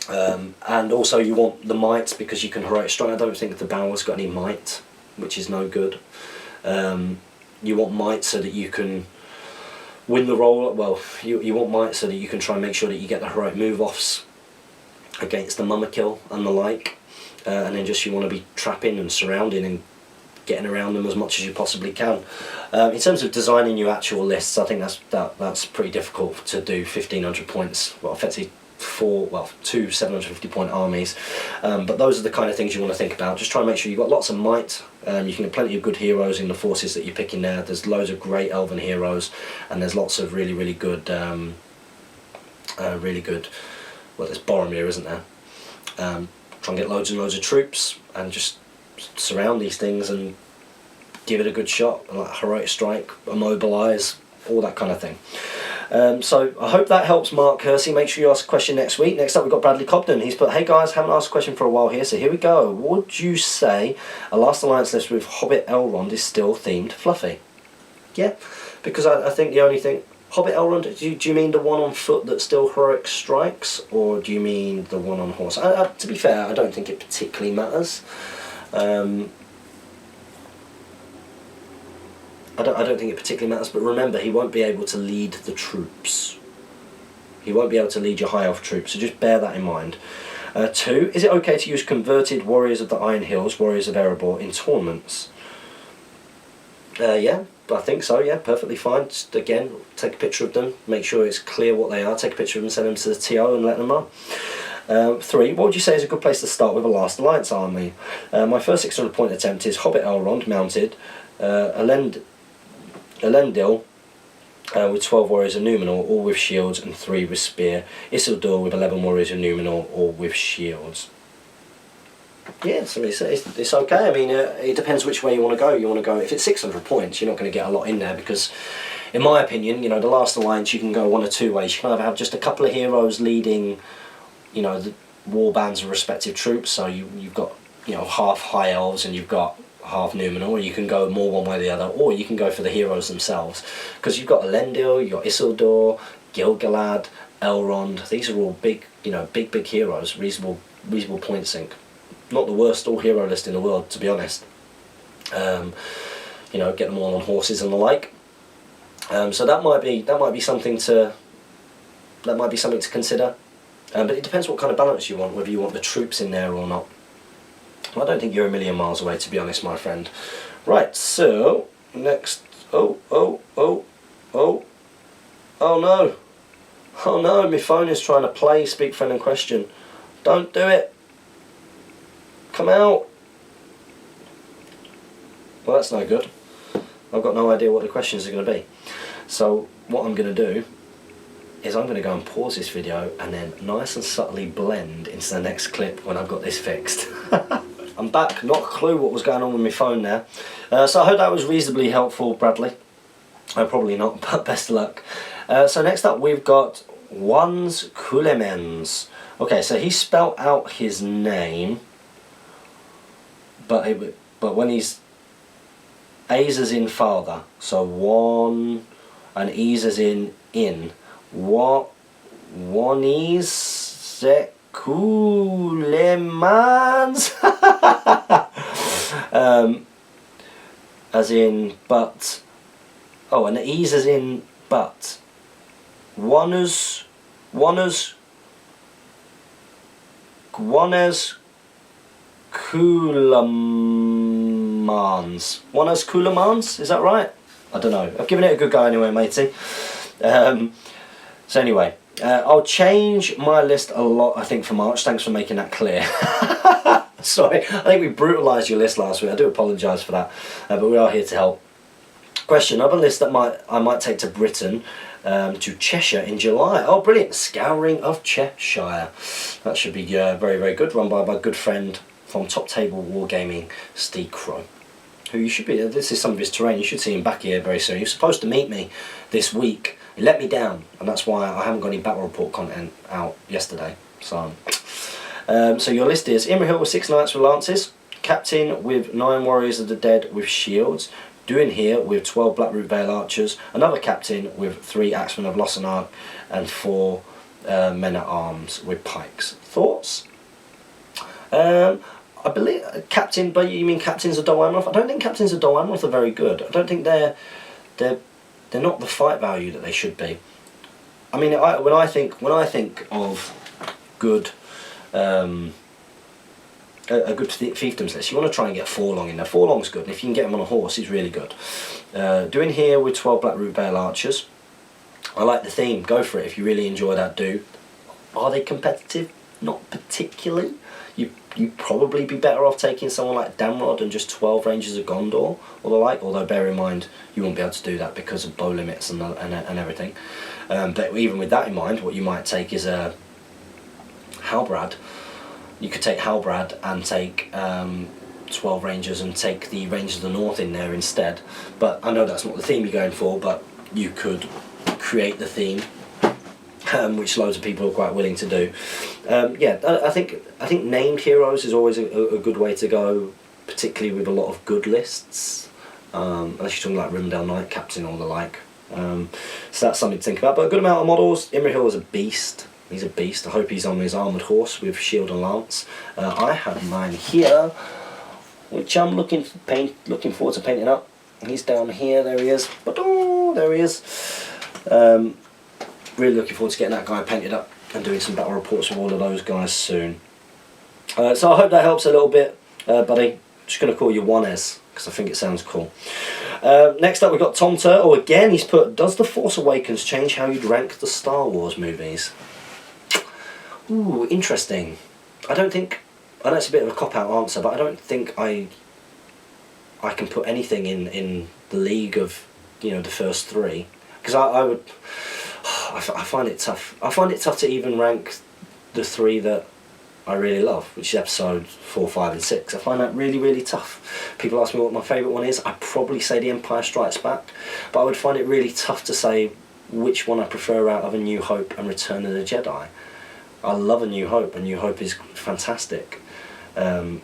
And also you want the might, because you can heroic strike. I don't think the Balrog's got any might, which is no good. You want might so that you can win the roll. Well, you want might so that you can try and make sure that you get the heroic move-offs against the Mumakil and the like. And then just you want to be trapping and surrounding and getting around them as much as you possibly can. In terms of designing your actual lists, I think that's pretty difficult to do. 1500 points, well, effectively two 750 point armies, but those are the kind of things you want to think about. Just try and make sure you've got lots of might. You can get plenty of good heroes in the forces that you're picking there. There's loads of great elven heroes, and there's lots of really good, well, there's Boromir, isn't there? Try and get loads and loads of troops and just surround these things and give it a good shot, like heroic strike, immobilise, all that kind of thing. So I hope that helps, Mark Hersey. Make sure you ask a question next week. Next up we've got Bradley Cobden. He's put, hey guys, haven't asked a question for a while here, so here we go. Would you say a Last Alliance list with Hobbit Elrond is still themed fluffy? Yeah, because I think the only thing, Hobbit Elrond, do you mean the one on foot that still heroic strikes, or do you mean the one on horse? To be fair, I don't think it particularly matters. I don't think it particularly matters, but remember, he won't be able to lead the troops. He won't be able to lead your high elf troops, so just bear that in mind. 2, is it okay to use converted Warriors of the Iron Hills, Warriors of Erebor in tournaments? Yeah, I think so, yeah, perfectly fine. Just, again, take a picture of them, make sure it's clear what they are, take a picture of them, send them to the TO and let them know. 3, what would you say is a good place to start with a Last Alliance army? My first 600 point attempt is Hobbit Elrond mounted, Elendil with 12 Warriors of Numenor, all with shields, and 3 with spear. Isildur with 11 Warriors of Numenor, all with shields. Yeah, so it's okay. I mean, it depends which way you want to go. You want to go, if it's 600 points, you're not going to get a lot in there, because, in my opinion, you know, the Last Alliance, you can go one or two ways. You can either have just a couple of heroes leading, you know, the war bands of respective troops, so you've got, you know, half High Elves and you've got half Numenor, or you can go more one way or the other, or you can go for the heroes themselves, because you've got Elendil, you've got Isildur, Gil-galad, Elrond. These are all big, you know, big heroes, reasonable point sync. Not the worst all hero list in the world, to be honest. You know, get them all on horses and the like. So that might be something to consider. But it depends what kind of balance you want, whether you want the troops in there or not. Well, I don't think you're a million miles away, to be honest, my friend. Right, so next. Oh no! Oh no! My phone is trying to play Speak Friend and Question. Don't do it. Come out. Well, that's no good. I've got no idea what the questions are going to be. So what I'm going to do is I'm going to go and pause this video and then nice and subtly blend into the next clip when I've got this fixed. I'm back, not a clue what was going on with my phone there. So I hope that was reasonably helpful, Bradley. Probably not, but best of luck. So next up we've got Wands Kulemens. Okay, so he spelt out his name, but when he's A's as in father, so one, and E's as in. What? One's Sekulemans. As in but. Oh, and the E's as in but. Guanas Kulamans. Guanas Kulamans, is that right? I don't know. I've given it a good go anyway, matey. So anyway, I'll change my list a lot, I think, for March. Thanks for making that clear. Sorry, I think we brutalised your list last week. I do apologise for that, but we are here to help. Question: another list that I might take to Britain, to Cheshire in July. Oh, brilliant! Scouring of Cheshire. That should be very, very good. Run by my good friend from Top Table Wargaming, Steve Crow, who you should be. This is some of his terrain. You should see him back here very soon. He was supposed to meet me this week. He let me down, and that's why I haven't got any battle report content out yesterday. So your list is Imrahil with 6 knights with lances, captain with 9 warriors of the dead with shields, doing here with 12 Blackroot Vale archers, another captain with 3 axemen of Lossenard, and 4 men at arms with pikes. Thoughts? I believe captain, but you mean captains of Dol Amroth? I don't think captains of Dol Amroth are very good. I don't think they're not the fight value that they should be. I mean, when I think of good, a good fiefdoms list, you want to try and get Forlong in there. Forlong's good, and if you can get him on a horse, he's really good. Doing here with 12 Blackroot Vale archers. I like the theme. Go for it if you really enjoy that. Are they competitive? Not particularly. You'd probably be better off taking someone like Damrod and just 12 Rangers of Gondor or the like, although bear in mind you won't be able to do that because of bow limits and everything. But even with that in mind, what you might take is a Halbrad. You could take Halbrad and take 12 Rangers and take the Rangers of the North in there instead. But I know that's not the theme you're going for, but you could create the theme, which loads of people are quite willing to do. Yeah, I think named heroes is always a good way to go, particularly with a lot of good lists. Unless you're talking like Rivendell Knight Captain or the like. So that's something to think about. But a good amount of models. Imrahil is a beast. He's a beast. I hope he's on his armoured horse with shield and lance. I have mine here, which I'm looking forward to painting up. He's down here. There he is. There he is. Really looking forward to getting that guy painted up and doing some battle reports with all of those guys soon. So I hope that helps a little bit, buddy. I'm just going to call you Juanes because I think it sounds cool. Next up we've got Tom Turtle. Again, he's put, does The Force Awakens change how you'd rank the Star Wars movies? Ooh, interesting. I know it's a bit of a cop-out answer, but I don't think I can put anything in the league of, the first 3. Because I find it tough. I find it tough to even rank the 3 that I really love, which is episode 4, 5 and 6. I find that really, really tough. People ask me what my favourite one is. I'd probably say The Empire Strikes Back, but I would find it really tough to say which one I prefer out of A New Hope and Return of the Jedi. I love A New Hope. A New Hope is fantastic. But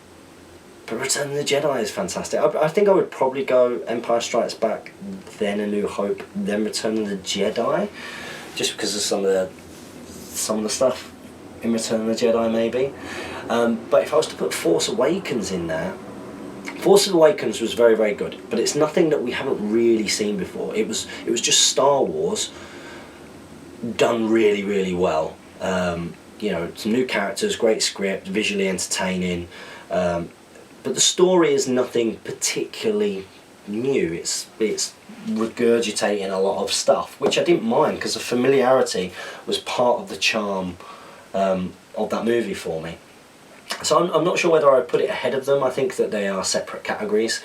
Return of the Jedi is fantastic. I think I would probably go Empire Strikes Back, then A New Hope, then Return of the Jedi, just because of some of the stuff in Return of the Jedi, maybe. But if I was to put Force Awakens in there, Force Awakens was very, very good, but it's nothing that we haven't really seen before. It was just Star Wars done really, really well. Some new characters, great script, visually entertaining. But the story is nothing particularly new. It's regurgitating a lot of stuff, which I didn't mind because the familiarity was part of the charm of that movie for me. So I'm not sure whether I would put it ahead of them. I think that they are separate categories.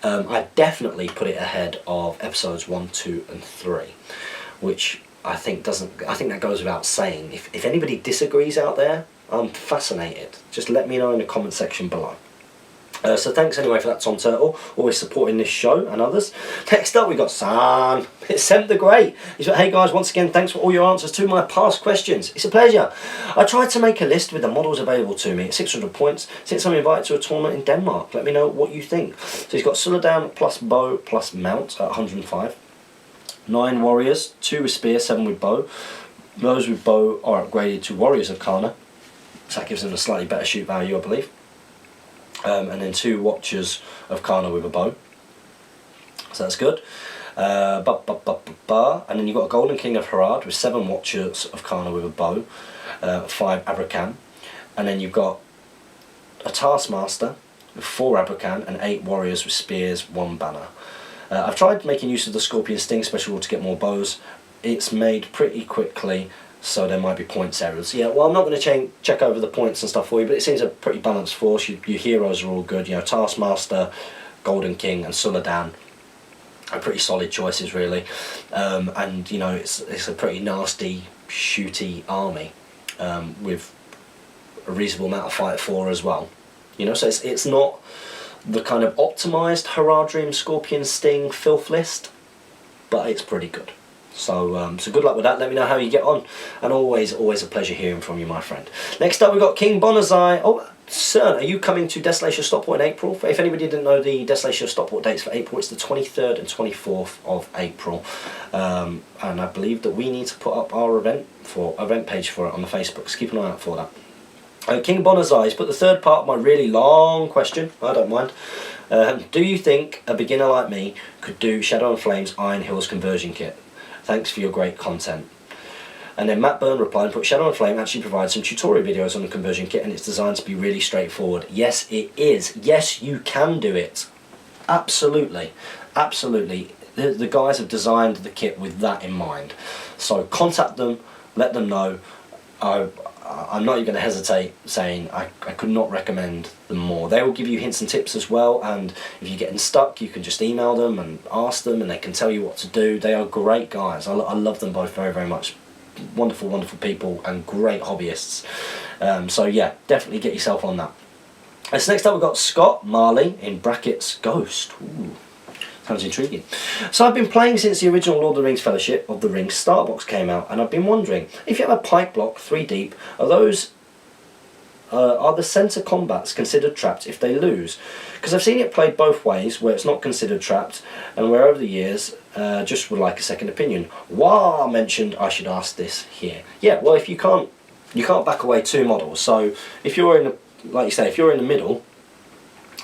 I definitely put it ahead of episodes 1, 2 and 3, which I think that goes without saying. If anybody disagrees out there, I'm fascinated. Just let me know in the comment section below. So thanks anyway for that, Tom Turtle, always supporting this show and others. Next up we got San. It's Sem the Great. He's like, hey guys, once again thanks for all your answers to my past questions. It's a pleasure. I tried to make a list with the models available to me at 600 points since I'm invited to a tournament in Denmark. Let me know what you think. So he's got Suladan plus bow plus mount at 105. 9 warriors, 2 with spear, 7 with bow. Those with bow are upgraded to Warriors of Kana. so that gives them a slightly better shoot value, I believe. And then 2 Watchers of Kana with a bow, so that's good. And then you've got a Golden King of Harad with 7 Watchers of Kana with a bow, 5 Aracon, and then you've got a Taskmaster with 4 Aracon and 8 Warriors with Spears, 1 Banner. I've tried making use of the Scorpion Sting special rule to get more bows. It's made pretty quickly, so there might be points errors. Yeah, well, I'm not going to check over the points and stuff for you, but it seems a pretty balanced force. Your heroes are all good. You know, Taskmaster, Golden King, and Suladan are pretty solid choices, really. And you know, it's a pretty nasty, shooty army with a reasonable amount of fight for as well. You know, so it's not the kind of optimised Haradrim, Scorpion Sting, filth list, but it's pretty good. So so good luck with that. Let me know how you get on, and always a pleasure hearing from you, my friend. Next up, we've got King Bonazai. Oh, sir, are you coming to Desolation of Stockport in April? If anybody didn't know the Desolation of Stockport dates for April, it's the 23rd and 24th of April, and I believe that we need to put up our event page for it on the Facebook, so keep an eye out for that. King Bonazai has put the third part of my really long question. I don't mind. Do you think a beginner like me could do Shadow and Flame's Iron Hills conversion kit? Thanks for your great content. And then Matt Byrne replied and put, Shadow and Flame actually provides some tutorial videos on the conversion kit, and it's designed to be really straightforward. Yes, it is. Yes, you can do it. Absolutely. Absolutely. The guys have designed the kit with that in mind. So contact them, let them know. I'm not even going to hesitate saying I could not recommend them more. They will give you hints and tips as well, and if you're getting stuck, you can just email them and ask them, and they can tell you what to do. They are great guys. I love them both very, very much. Wonderful, wonderful people and great hobbyists. So yeah, definitely get yourself on that. So next up we've got Scott Marley in brackets Ghost. Ooh. Sounds intriguing. So I've been playing since the original Lord of the Rings Fellowship of the Rings starter box came out, and I've been wondering, if you have a pike block 3 deep, are the centre combats considered trapped if they lose? Because I've seen it played both ways, where it's not considered trapped, and where over the years, just would like a second opinion. Wah mentioned I should ask this here. Yeah, well, if you can't back away 2 models. So if you're in, like you say, if you're in the middle,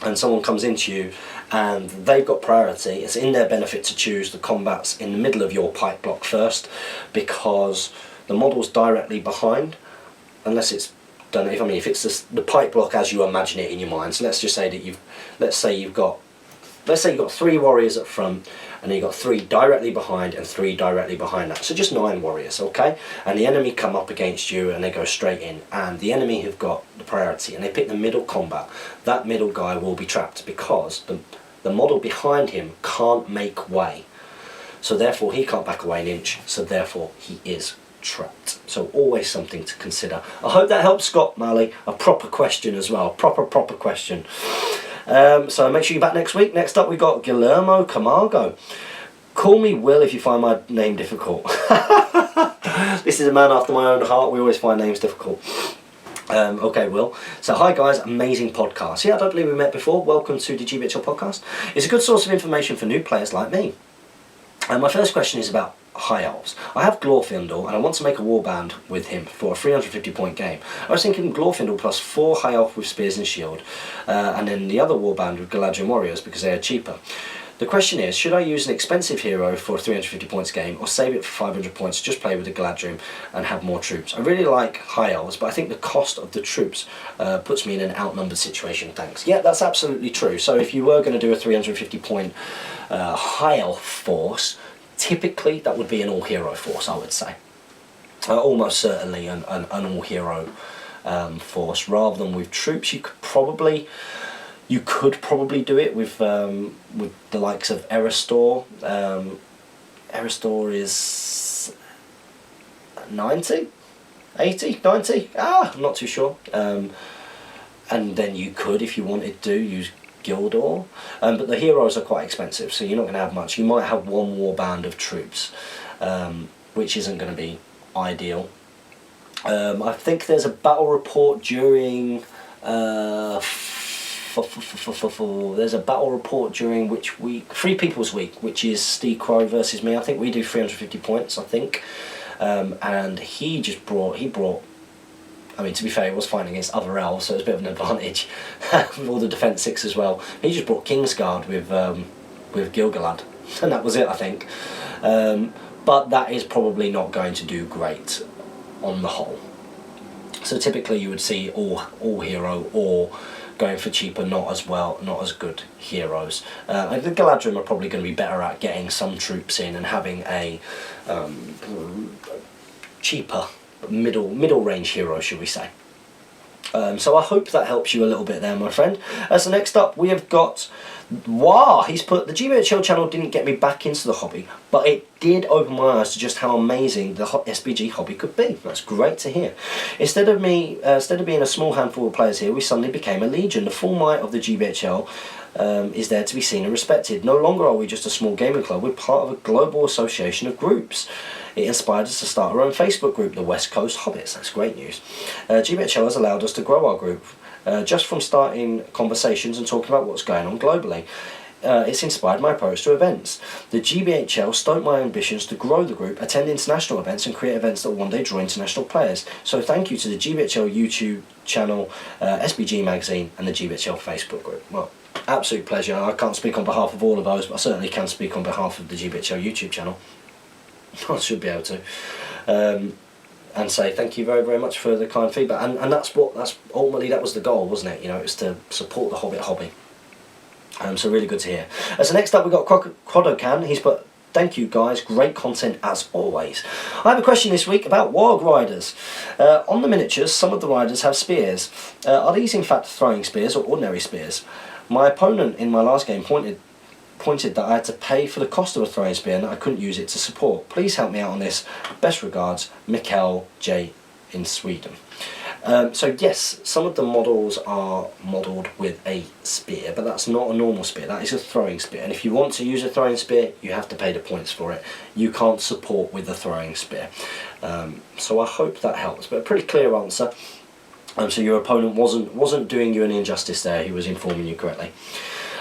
and someone comes into you and they've got priority, it's in their benefit to choose the combats in the middle of your pike block first, because the model's directly behind, unless it's done. If it's the pike block as you imagine it in your mind. So let's just say that you've got 3 warriors up front, and then you've got 3 directly behind and 3 directly behind that. So just 9 warriors, okay? And the enemy come up against you and they go straight in, and the enemy have got the priority and they pick the middle combat. That middle guy will be trapped because the model behind him can't make way. So therefore he can't back away an inch, so therefore he is trapped. So always something to consider. I hope that helps, Scott Marley. A proper question as well. Proper question. So make sure you're back next week. Next up we got Guillermo Camargo. Call me Will if you find my name difficult. This is a man after my own heart. We always find names difficult. Okay, Will. So hi guys, amazing podcast. Yeah, I don't believe we met before. Welcome to the GBHL podcast. It's a good source of information for new players like me. My first question is about High Elves. I have Glorfindel and I want to make a warband with him for a 350 point game. I was thinking Glorfindel plus 4 High Elf with Spears and Shield, and then the other warband with Galadriel Warriors because they are cheaper. The question is, should I use an expensive hero for a 350 points game, or save it for 500 points, just play with the Galadriel and have more troops? I really like High Elves, but I think the cost of the troops puts me in an outnumbered situation, thanks. Yeah, that's absolutely true. So if you were going to do a 350 point High Elf force, typically that would be an all-hero force, I would say. Almost certainly an all-hero force, rather than with troops. You could probably do it with the likes of Eristor. Eristor is 90, 80, 90. I'm not too sure. And then you could, if you wanted to, use Gildor, but the heroes are quite expensive, so you're not going to have much. You might have 1 warband of troops, which isn't going to be ideal. I think there's a battle report during there's a battle report during which week? Free People's Week, which is Steve Crow versus me. I think we do 350 points, I think. And he brought I mean, to be fair, he was fighting against other elves, so it was a bit of an advantage with all the defense 6 as well. He just brought Kingsguard with Gilgalad, and that was it, I think. But that is probably not going to do great on the whole. So typically you would see all hero or going for cheaper, not as good heroes. The Galadrim are probably going to be better at getting some troops in and having a cheaper middle range hero, should we say. So I hope that helps you a little bit there, my friend. So next up we have got Wow, he's put, the GBHL channel didn't get me back into the hobby, but it did open my eyes to just how amazing the SBG hobby could be. That's great to hear. Instead of being a small handful of players here, we suddenly became a legion. The full might of the GBHL is there to be seen and respected. No longer are we just a small gaming club, we're part of a global association of groups. It inspired us to start our own Facebook group, the West Coast Hobbits. That's great news. GBHL has allowed us to grow our group. Just from starting conversations and talking about what's going on globally. It's inspired my approach to events. The GBHL stoked my ambitions to grow the group, attend international events and create events that will one day draw international players. So thank you to the GBHL YouTube channel, SBG magazine and the GBHL Facebook group. Well, absolute pleasure. I can't speak on behalf of all of those, but I certainly can speak on behalf of the GBHL YouTube channel. I should be able to. And say thank you very, very much for the kind feedback, and that's ultimately that was the goal, wasn't it? You know, it was to support the Hobbit hobby. So really good to hear. So next up we got Crodocan. He's put, thank you guys, great content as always. I have a question this week about Warg riders. On the miniatures, some of the riders have spears. Are these in fact throwing spears or ordinary spears? My opponent in my last game pointed that I had to pay for the cost of a throwing spear and that I couldn't use it to support. Please help me out on this. Best regards, Mikael J in Sweden. So yes, some of the models are modelled with a spear, but that's not a normal spear, that is a throwing spear. And if you want to use a throwing spear, you have to pay the points for it. You can't support with a throwing spear. So I hope that helps, but a pretty clear answer. So your opponent wasn't doing you an injustice there, he was informing you correctly.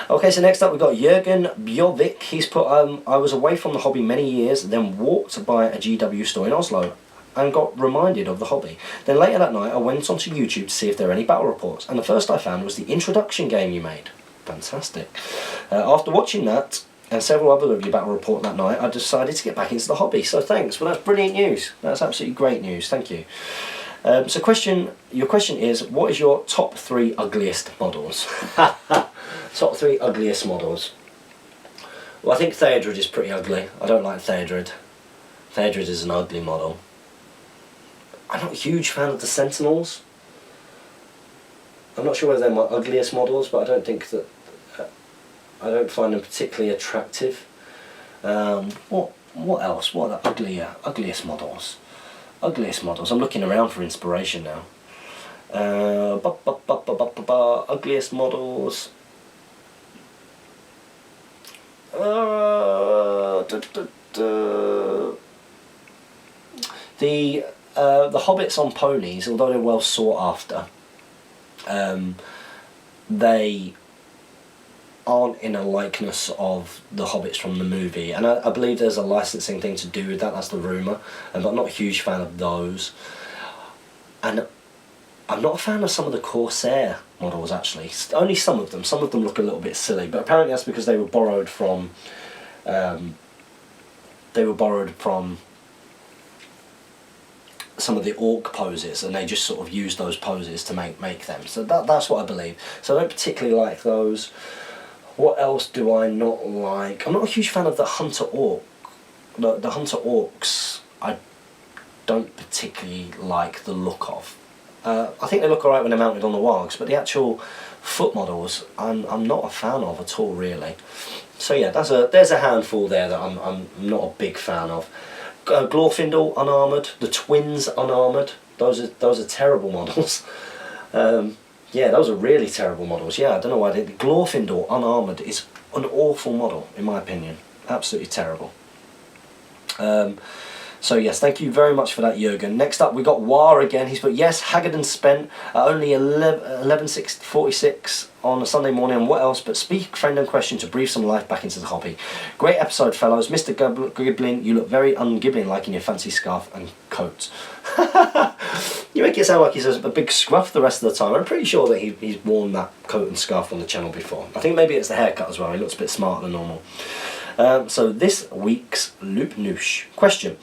Okay, so next up we've got Jürgen Bjorvik. He's put, I was away from the hobby many years, then walked by a GW store in Oslo and got reminded of the hobby. Then later that night I went onto YouTube to see if there were any battle reports, and the first I found was the introduction game you made. Fantastic. After watching that and several other of your battle report that night, I decided to get back into the hobby. So thanks. Well, that's brilliant news. That's absolutely great news. Thank you. So your question is, what is your top 3 ugliest models? Top 3 ugliest models. Well, I think Theodred is pretty ugly. I don't like Theodred. Theodred is an ugly model. I'm not a huge fan of the Sentinels. I'm not sure whether they're my ugliest models, but I don't think that... I don't find them particularly attractive. What else? What are the ugliest models? Ugliest models. I'm looking around for inspiration now. Ugliest models. The hobbits on ponies, although they're well sought after, they aren't in a likeness of the hobbits from the movie, and I believe there's a licensing thing to do with that. That's the rumour, but I'm not a huge fan of those. And I'm not a fan of some of the Corsair models, actually. Only some of them. Some of them look a little bit silly, but apparently that's because they were borrowed from some of the orc poses, and they just sort of used those poses to make them. So that's what I believe. So I don't particularly like those. What else do I not like? I'm not a huge fan of the Hunter Orc. The Hunter Orcs, I don't particularly like the look of. I think they look alright when they're mounted on the Wargs, but the actual foot models, I'm not a fan of at all, really. So yeah, there's a handful there that I'm not a big fan of. Glorfindel unarmoured, the twins unarmoured. Those are terrible models. Yeah, those are really terrible models. Yeah, I don't know why they... Glorfindel unarmoured is an awful model, in my opinion. Absolutely terrible. So yes, thank you very much for that, Jürgen. Next up, we got War again. He's put, yes, haggard and spent at only 11:46 on a Sunday morning, and what else but speak, friend and question to breathe some life back into the hobby. Great episode, fellows. Mr. Giblin, you look very un-Giblin like in your fancy scarf and coat. You make it sound like he's a big scruff the rest of the time. I'm pretty sure that he's worn that coat and scarf on the channel before. I think maybe it's the haircut as well. He looks a bit smarter than normal. So this week's Loop Noosh question.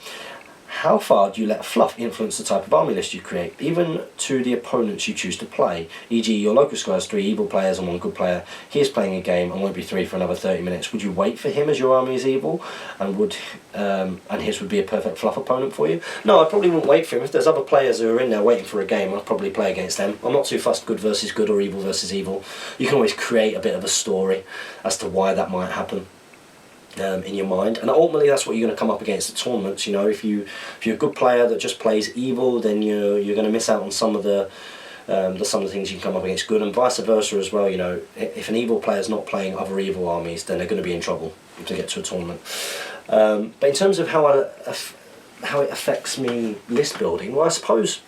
How far do you let fluff influence the type of army list you create, even to the opponents you choose to play? E.g. your local squad has 3 evil players and 1 good player. He is playing a game and won't be 3 for another 30 minutes. Would you wait for him as your army is evil, and his would be a perfect fluff opponent for you? No, I probably wouldn't wait for him. If there's other players who are in there waiting for a game, I'd probably play against them. I'm not too fussed good versus good or evil versus evil. You can always create a bit of a story as to why that might happen. In your mind, and ultimately that's what you're going to come up against at tournaments. You know, if you're a good player that just plays evil, then you're going to miss out on some of the things you can come up against good, and vice versa as well. You know, if an evil player is not playing other evil armies, then they're going to be in trouble to get to a tournament. But in terms of how it affects me list building, well, I suppose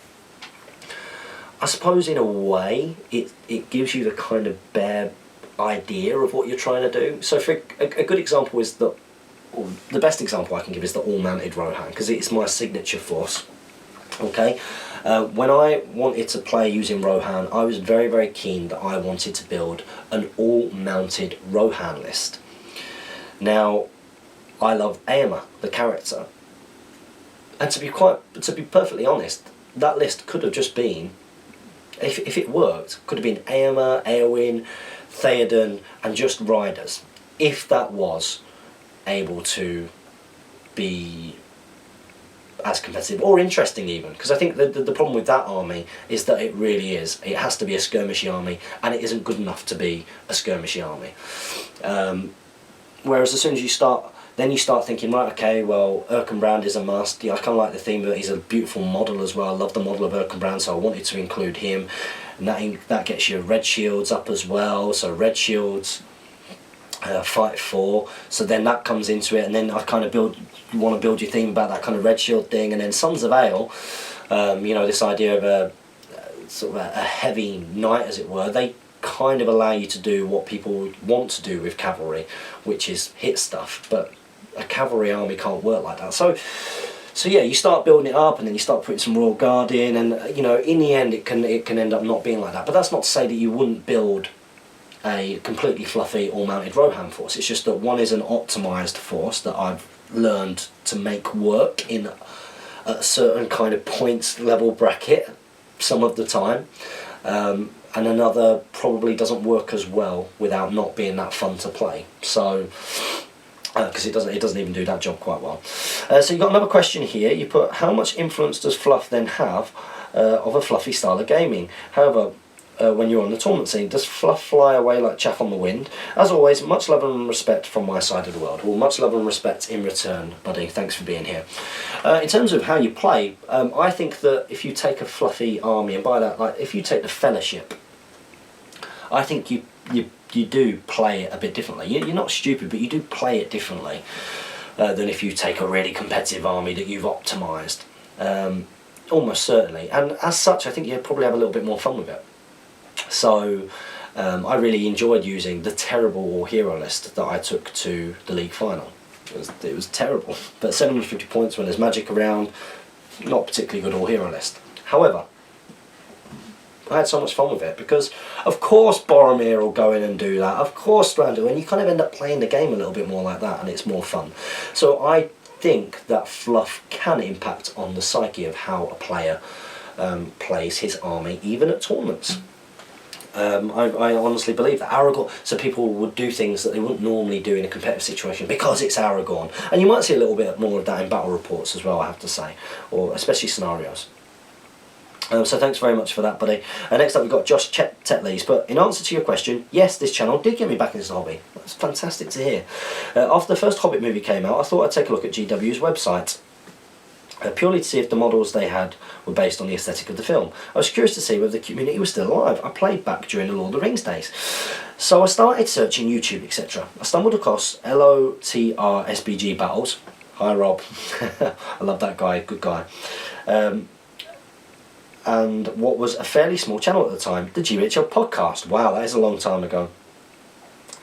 in a way it gives you the kind of bare idea of what you're trying to do. So for a good example is the best example I can give is the all-mounted Rohan, because it's my signature force. Okay, when I wanted to play using Rohan, I was very, very keen that I wanted to build an all-mounted Rohan list. Now, I love Aema, the character, and to be perfectly honest, that list could have just been, if it worked, could have been Aema, Eowyn, Theoden and just riders, if that was able to be as competitive or interesting even, because I think the problem with that army is that it has to be a skirmishy army, and it isn't good enough to be a skirmishy army. Whereas as soon as you start thinking, right, okay, well, Erkenbrand is a must. Yeah, I kind of like the theme that he's a beautiful model as well. I love the model of Erkenbrand, so I wanted to include him. And that gets your red shields up as well. So red shields, fight 4. So then that comes into it, and then I kind of you want to build your theme about that kind of red shield thing. And then Sons of Ale, you know, this idea of a sort of a heavy knight, as it were. They kind of allow you to do what people want to do with cavalry, which is hit stuff. But a cavalry army can't work like that. So yeah, you start building it up, and then you start putting some Royal Guard in, and you know, in the end it can end up not being like that. But that's not to say that you wouldn't build a completely fluffy all-mounted Rohan force. It's just that one is an optimised force that I've learned to make work in a certain kind of points level bracket some of the time, and another probably doesn't work as well without not being that fun to play. So. Because it doesn't even do that job quite well. So you've got another question here. You put, how much influence does fluff then have of a fluffy style of gaming? However, when you're on the tournament scene, does fluff fly away like chaff on the wind? As always, much love and respect from my side of the world. Well, much love and respect in return, buddy. Thanks for being here. In terms of how you play, I think that if you take a fluffy army, and by that, like if you take the Fellowship, I think you do play it a bit differently. You're not stupid, but you do play it differently than if you take a really competitive army that you've optimised. Almost certainly. And as such, I think you probably have a little bit more fun with it. So I really enjoyed using the terrible War Hero list that I took to the league final. It was terrible. But 750 points when there's magic around, not particularly good War Hero list. However, I had so much fun with it because, of course, Boromir will go in and do that. Of course, Thranduil, and you kind of end up playing the game a little bit more like that, and it's more fun. So I think that fluff can impact on the psyche of how a player plays his army, even at tournaments. I honestly believe that Aragorn, so people would do things that they wouldn't normally do in a competitive situation because it's Aragorn, and you might see a little bit more of that in battle reports as well, I have to say, or especially scenarios. So thanks very much for that, buddy. Next up we've got Josh Tetleys. But in answer to your question, yes, this channel did get me back into the hobby. That's fantastic to hear. After the first Hobbit movie came out, I thought I'd take a look at GW's website, purely to see if the models they had were based on the aesthetic of the film. I was curious to see whether the community was still alive. I played back during the Lord of the Rings days. So I started searching YouTube, etc. I stumbled across LOTR battles. Hi Rob. I love that guy, good guy. And what was a fairly small channel at the time, the GBHL podcast. Wow, that is a long time ago.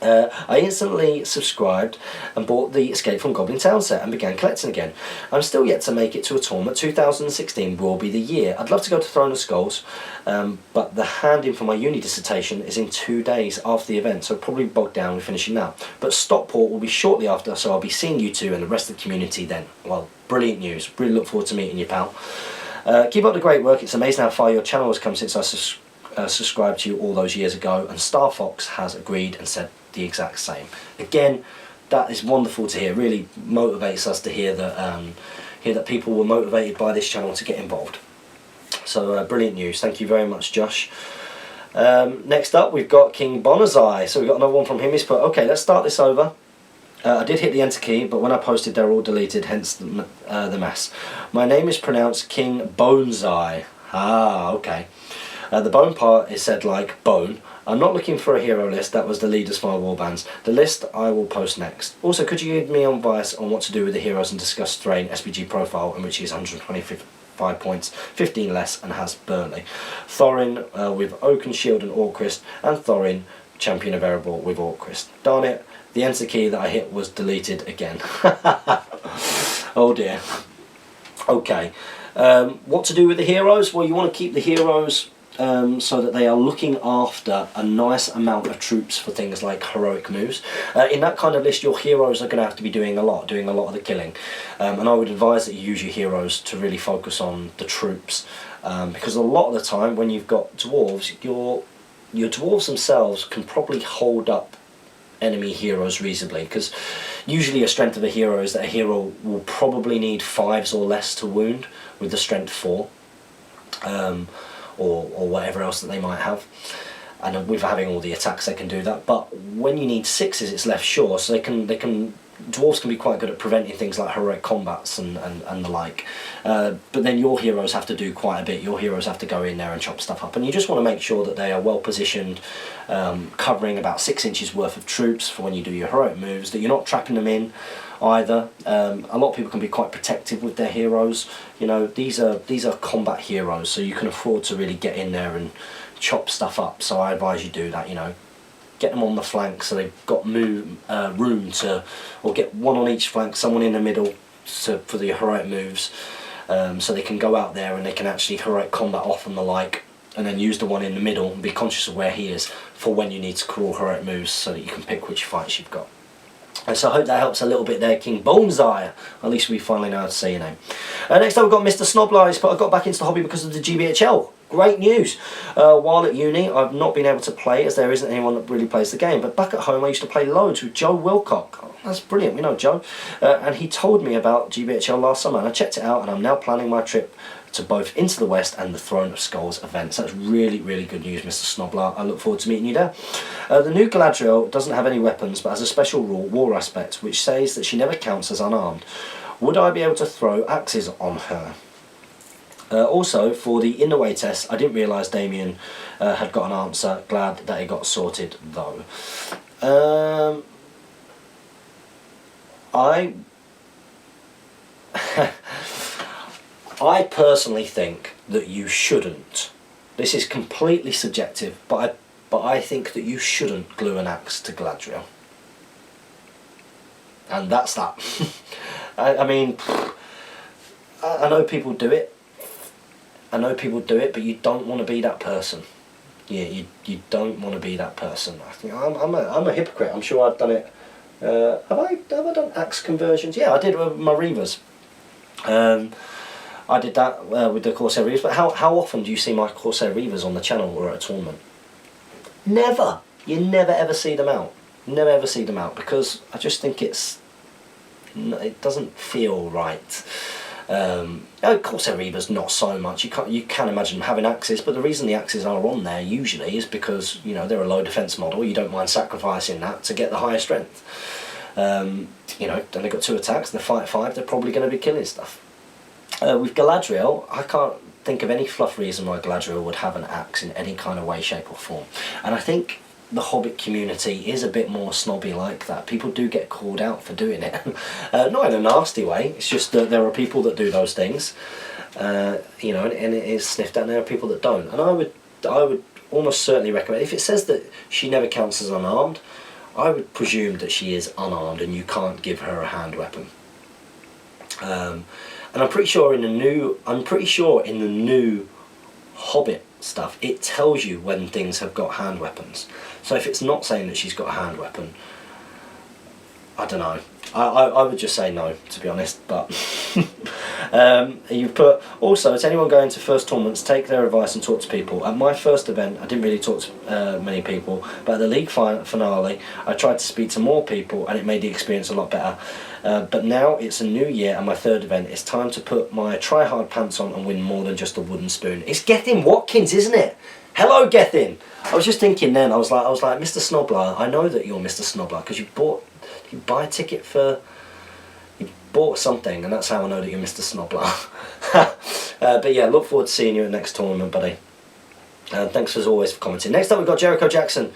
I instantly subscribed and bought the Escape from Goblin Town set and began collecting again. I'm still yet to make it to a tournament. 2016 will be the year. I'd love to go to Throne of Skulls, but the hand-in for my uni dissertation is in 2 days after the event, so probably bogged down with finishing that. But Stockport will be shortly after, so I'll be seeing you two and the rest of the community then. Well, brilliant news. Really look forward to meeting you, pal. Keep up the great work. It's amazing how far your channel has come since I subscribed to you all those years ago, and Star Fox has agreed and said the exact same. Again, that is wonderful to hear. Really motivates us to hear that people were motivated by this channel to get involved. So brilliant news. Thank you very much, Josh. Next up, we've got King Bonazai. So we've got another one from him. He's put, okay, let's start this over. I did hit the enter key, but when I posted, they're all deleted, hence the mess. My name is pronounced King Bonezai. Ah, okay. The bone part is said like bone. I'm not looking for a hero list. That was the leaders for my warbands. The list I will post next. Also, could you give me advice on what to do with the heroes and discuss Thrain SPG profile, in which he is 125 points, 15 less, and has Burnley. Thorin with Oaken Shield and Orcrist, and Thorin, champion of Erebor with Orcrist. Darn it, the enter key that I hit was deleted again. Oh dear. Okay, what to do with the heroes? Well, you want to keep the heroes so that they are looking after a nice amount of troops for things like heroic moves. In that kind of list, your heroes are going to have to be doing a lot of the killing. And I would advise that you use your heroes to really focus on the troops. Because a lot of the time, when you've got dwarves, your dwarves themselves can probably hold up enemy heroes reasonably, because usually a strength of a hero is that a hero will probably need 5s or less to wound with the strength 4. Or whatever else that they might have, and with having all the attacks they can do that. But when you need 6s, it's left short, so dwarves can be quite good at preventing things like heroic combats and the like. But then your heroes have to do quite a bit. Your heroes have to go in there and chop stuff up, and you just want to make sure that they are well positioned, covering about 6 inches worth of troops for when you do your heroic moves, that you're not trapping them in either. A lot of people can be quite protective with their heroes. You know, these are combat heroes, so you can afford to really get in there and chop stuff up. So I advise you do that. You know, get them on the flank so they've got room to, or get one on each flank, someone in the middle for the heroic moves, so they can go out there and they can actually heroic combat off and the like, and then use the one in the middle and be conscious of where he is for when you need to crawl heroic moves, so that you can pick which fights you've got. And so I hope that helps a little bit there, King Bonezai. At least we finally know how to say your name. Next up we've got Mr. Snobblies, but I got back into the hobby because of the GBHL. Great news. While at uni, I've not been able to play, as there isn't anyone that really plays the game. But back at home, I used to play loads with Joe Wilcock. Oh, that's brilliant. We know Joe. And he told me about GBHL last summer, and I checked it out, and I'm now planning my trip to both Into the West and the Throne of Skulls events. That's really, really good news, Mr. Snoblar. I look forward to meeting you there. The new Galadriel doesn't have any weapons, but has a special rule, war aspect, which says that she never counts as unarmed. Would I be able to throw axes on her? Also, for the in the way test, I didn't realise Damien had got an answer. Glad that it got sorted, though. I personally think that you shouldn't. This is completely subjective, but I think that you shouldn't glue an axe to Galadriel. And that's that. I mean, I know people do it. But you don't want to be that person. Yeah, you don't want to be that person. I think I'm a hypocrite. I'm sure I've done it. Have I done axe conversions? Yeah, I did with my Reavers. I did that with the Corsair Reavers, but how often do you see my Corsair Reavers on the channel or at a tournament? Never. You never ever see them out. Never ever see them out, because I just think it doesn't feel right. Corsair Reavers not so much. You can imagine them having axes, but the reason the axes are on there usually is because, you know, they're a low defence model. You don't mind sacrificing that to get the higher strength. You know, then they've got 2 attacks and they fight 5. They're probably going to be killing stuff. With Galadriel, I can't think of any fluff reason why Galadriel would have an axe in any kind of way, shape or form. And I think the Hobbit community is a bit more snobby like that. People do get called out for doing it. Not in a nasty way, it's just that there are people that do those things, you know, and it is sniffed at, and there are people that don't. And I would almost certainly recommend, if it says that she never counts as unarmed, I would presume that she is unarmed and you can't give her a hand weapon. And I'm pretty sure in the new Hobbit stuff, it tells you when things have got hand weapons. So if it's not saying that she's got a hand weapon, I don't know. I would just say no, to be honest. But you've put, also, as anyone going to first tournaments, take their advice and talk to people. At my first event, I didn't really talk to many people, but at the league finale, I tried to speak to more people, and it made the experience a lot better. But now it's a new year and my third event. It's time to put my try-hard pants on and win more than just a wooden spoon. It's Gethin Watkins, isn't it? Hello, Gethin. I was just thinking then. I was like, Mr. Snobler. I know that you're Mr. Snobler because you buy a ticket for. You bought something, and that's how I know that you're Mr. Snobler. But yeah, look forward to seeing you at the next tournament, buddy. Thanks as always for commenting. Next up, we've got Jericho Jackson.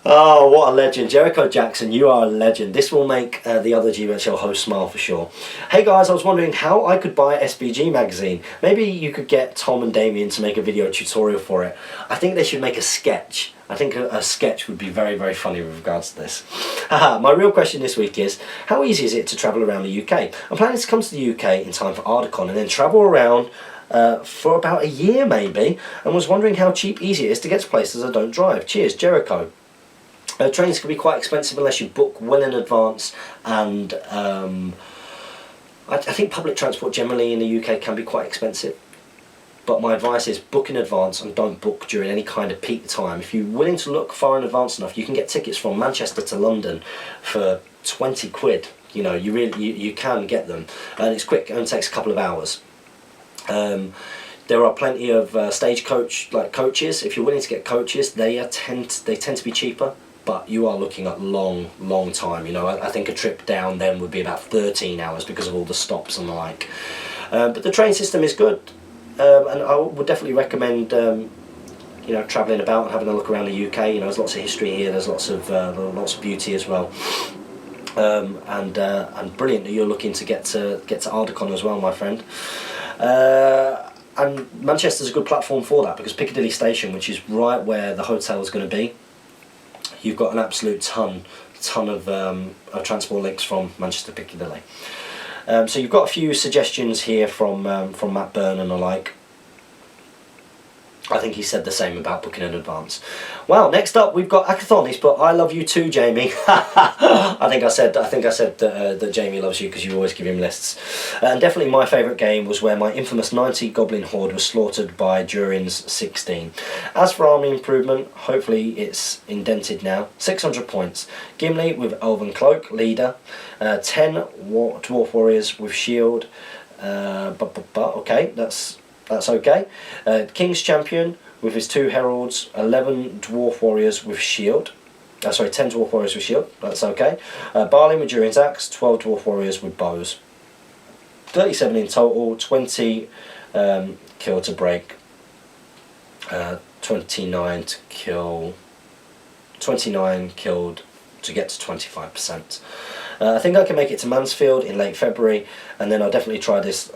Oh, what a legend. Jericho Jackson, you are a legend. This will make the other GBHL host smile for sure. Hey guys, I was wondering how I could buy SBG magazine. Maybe you could get Tom and Damien to make a video tutorial for it. I think they should make a sketch. I think a sketch would be very, very funny with regards to this. My real question this week is, how easy is it to travel around the UK? I'm planning to come to the UK in time for Aracon and then travel around for about a year maybe, and was wondering how cheap, easy it is to get to places I don't drive. Cheers, Jericho. Trains can be quite expensive unless you book well in advance, and I think public transport generally in the UK can be quite expensive. But my advice is book in advance and don't book during any kind of peak time. If you're willing to look far in advance enough, you can get tickets from Manchester to London for 20 quid. You know, you can get them, and it's quick. It only takes a couple of hours. There are plenty of stagecoach coaches. If you're willing to get coaches, they tend to be cheaper, but you are looking at long time. You know, I think a trip down then would be about 13 hours because of all the stops and the like. But the train system is good, and I would definitely recommend you know, travelling about and having a look around the UK. You know, there's lots of history here. There's lots of beauty as well. And brilliant that you're looking to get to Aracon as well, my friend. And Manchester's a good platform for that because Piccadilly Station, which is right where the hotel is going to be, you've got an absolute ton of transport links from Manchester Piccadilly. So you've got a few suggestions here from Matt Byrne and the like. I think he said the same about booking in advance. Well, next up we've got Akathon. He's put, "I love you too, Jamie." I think I said that Jamie loves you because you always give him lists. And definitely my favourite game was where my infamous 90 Goblin Horde was slaughtered by Durin's 16. As for army improvement, hopefully it's indented now. 600 points. Gimli with Elven Cloak, leader. 10 Dwarf Warriors with shield. Okay, that's okay. King's Champion with his 2 Heralds, 11 Dwarf Warriors with shield. 10 Dwarf Warriors with shield, that's okay. Barley with Durin's Axe, 12 Dwarf Warriors with bows. 37 in total, 20 kill to break, 29 to kill, 29 killed to get to 25%. I think I can make it to Mansfield in late February, and then I'll definitely try this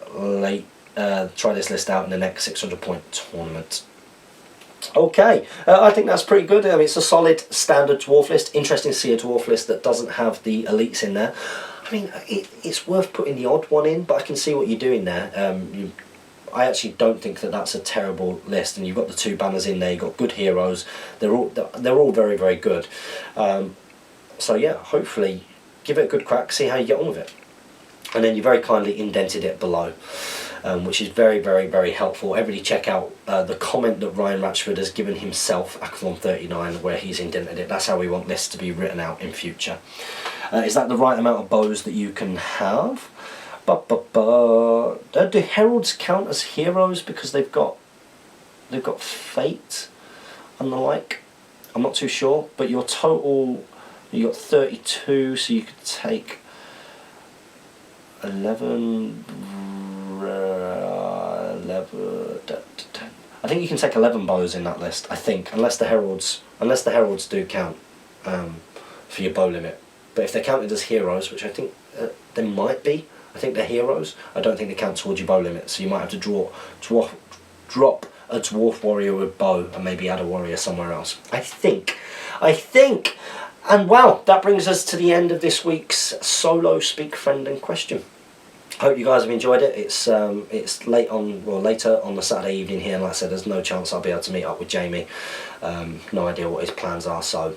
list out in the next 600 point tournament. Okay, I think that's pretty good. I mean, it's a solid standard dwarf list. Interesting to see a dwarf list that doesn't have the elites in there. I mean, it's worth putting the odd one in, but I can see what you're doing there. I actually don't think that that's a terrible list, and you've got the 2 banners in there. You've got good heroes. They're all very, very good. So yeah, hopefully give it a good crack, see how you get on with it. And then you very kindly indented it below, which is very, very, very helpful. Everybody check out the comment that Ryan Ratchford has given himself, Akathon39, where he's indented it. That's how we want lists to be written out in future. Is that the right amount of bows that you can have? Do heralds count as heroes because they've got fate and the like? I'm not too sure, but your total, you got 32, so you could take 11, I think you can take 11 bows in that list, I think, unless the heralds do count for your bow limit. But if they're counted as heroes, which I think they might be, I think they're heroes, I don't think they count towards your bow limit, so you might have to drop a dwarf warrior with bow and maybe add a warrior somewhere else. I think. And wow, that brings us to the end of this week's solo speak, friend and question. Hope you guys have enjoyed it. It's later on the Saturday evening here, and like I said, there's no chance I'll be able to meet up with Jamie. No idea what his plans are, so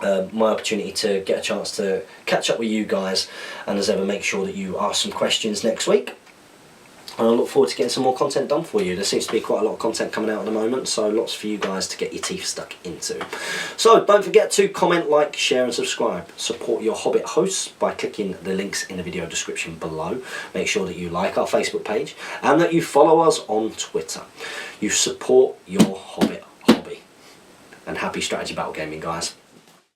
my opportunity to get a chance to catch up with you guys, and as ever, make sure that you ask some questions next week. And I look forward to getting some more content done for you. There seems to be quite a lot of content coming out at the moment, so lots for you guys to get your teeth stuck into. So don't forget to comment, like, share and subscribe. Support your Hobbit hosts by clicking the links in the video description below. Make sure that you like our Facebook page and that you follow us on Twitter. You support your Hobbit hobby. And happy strategy battle gaming, guys.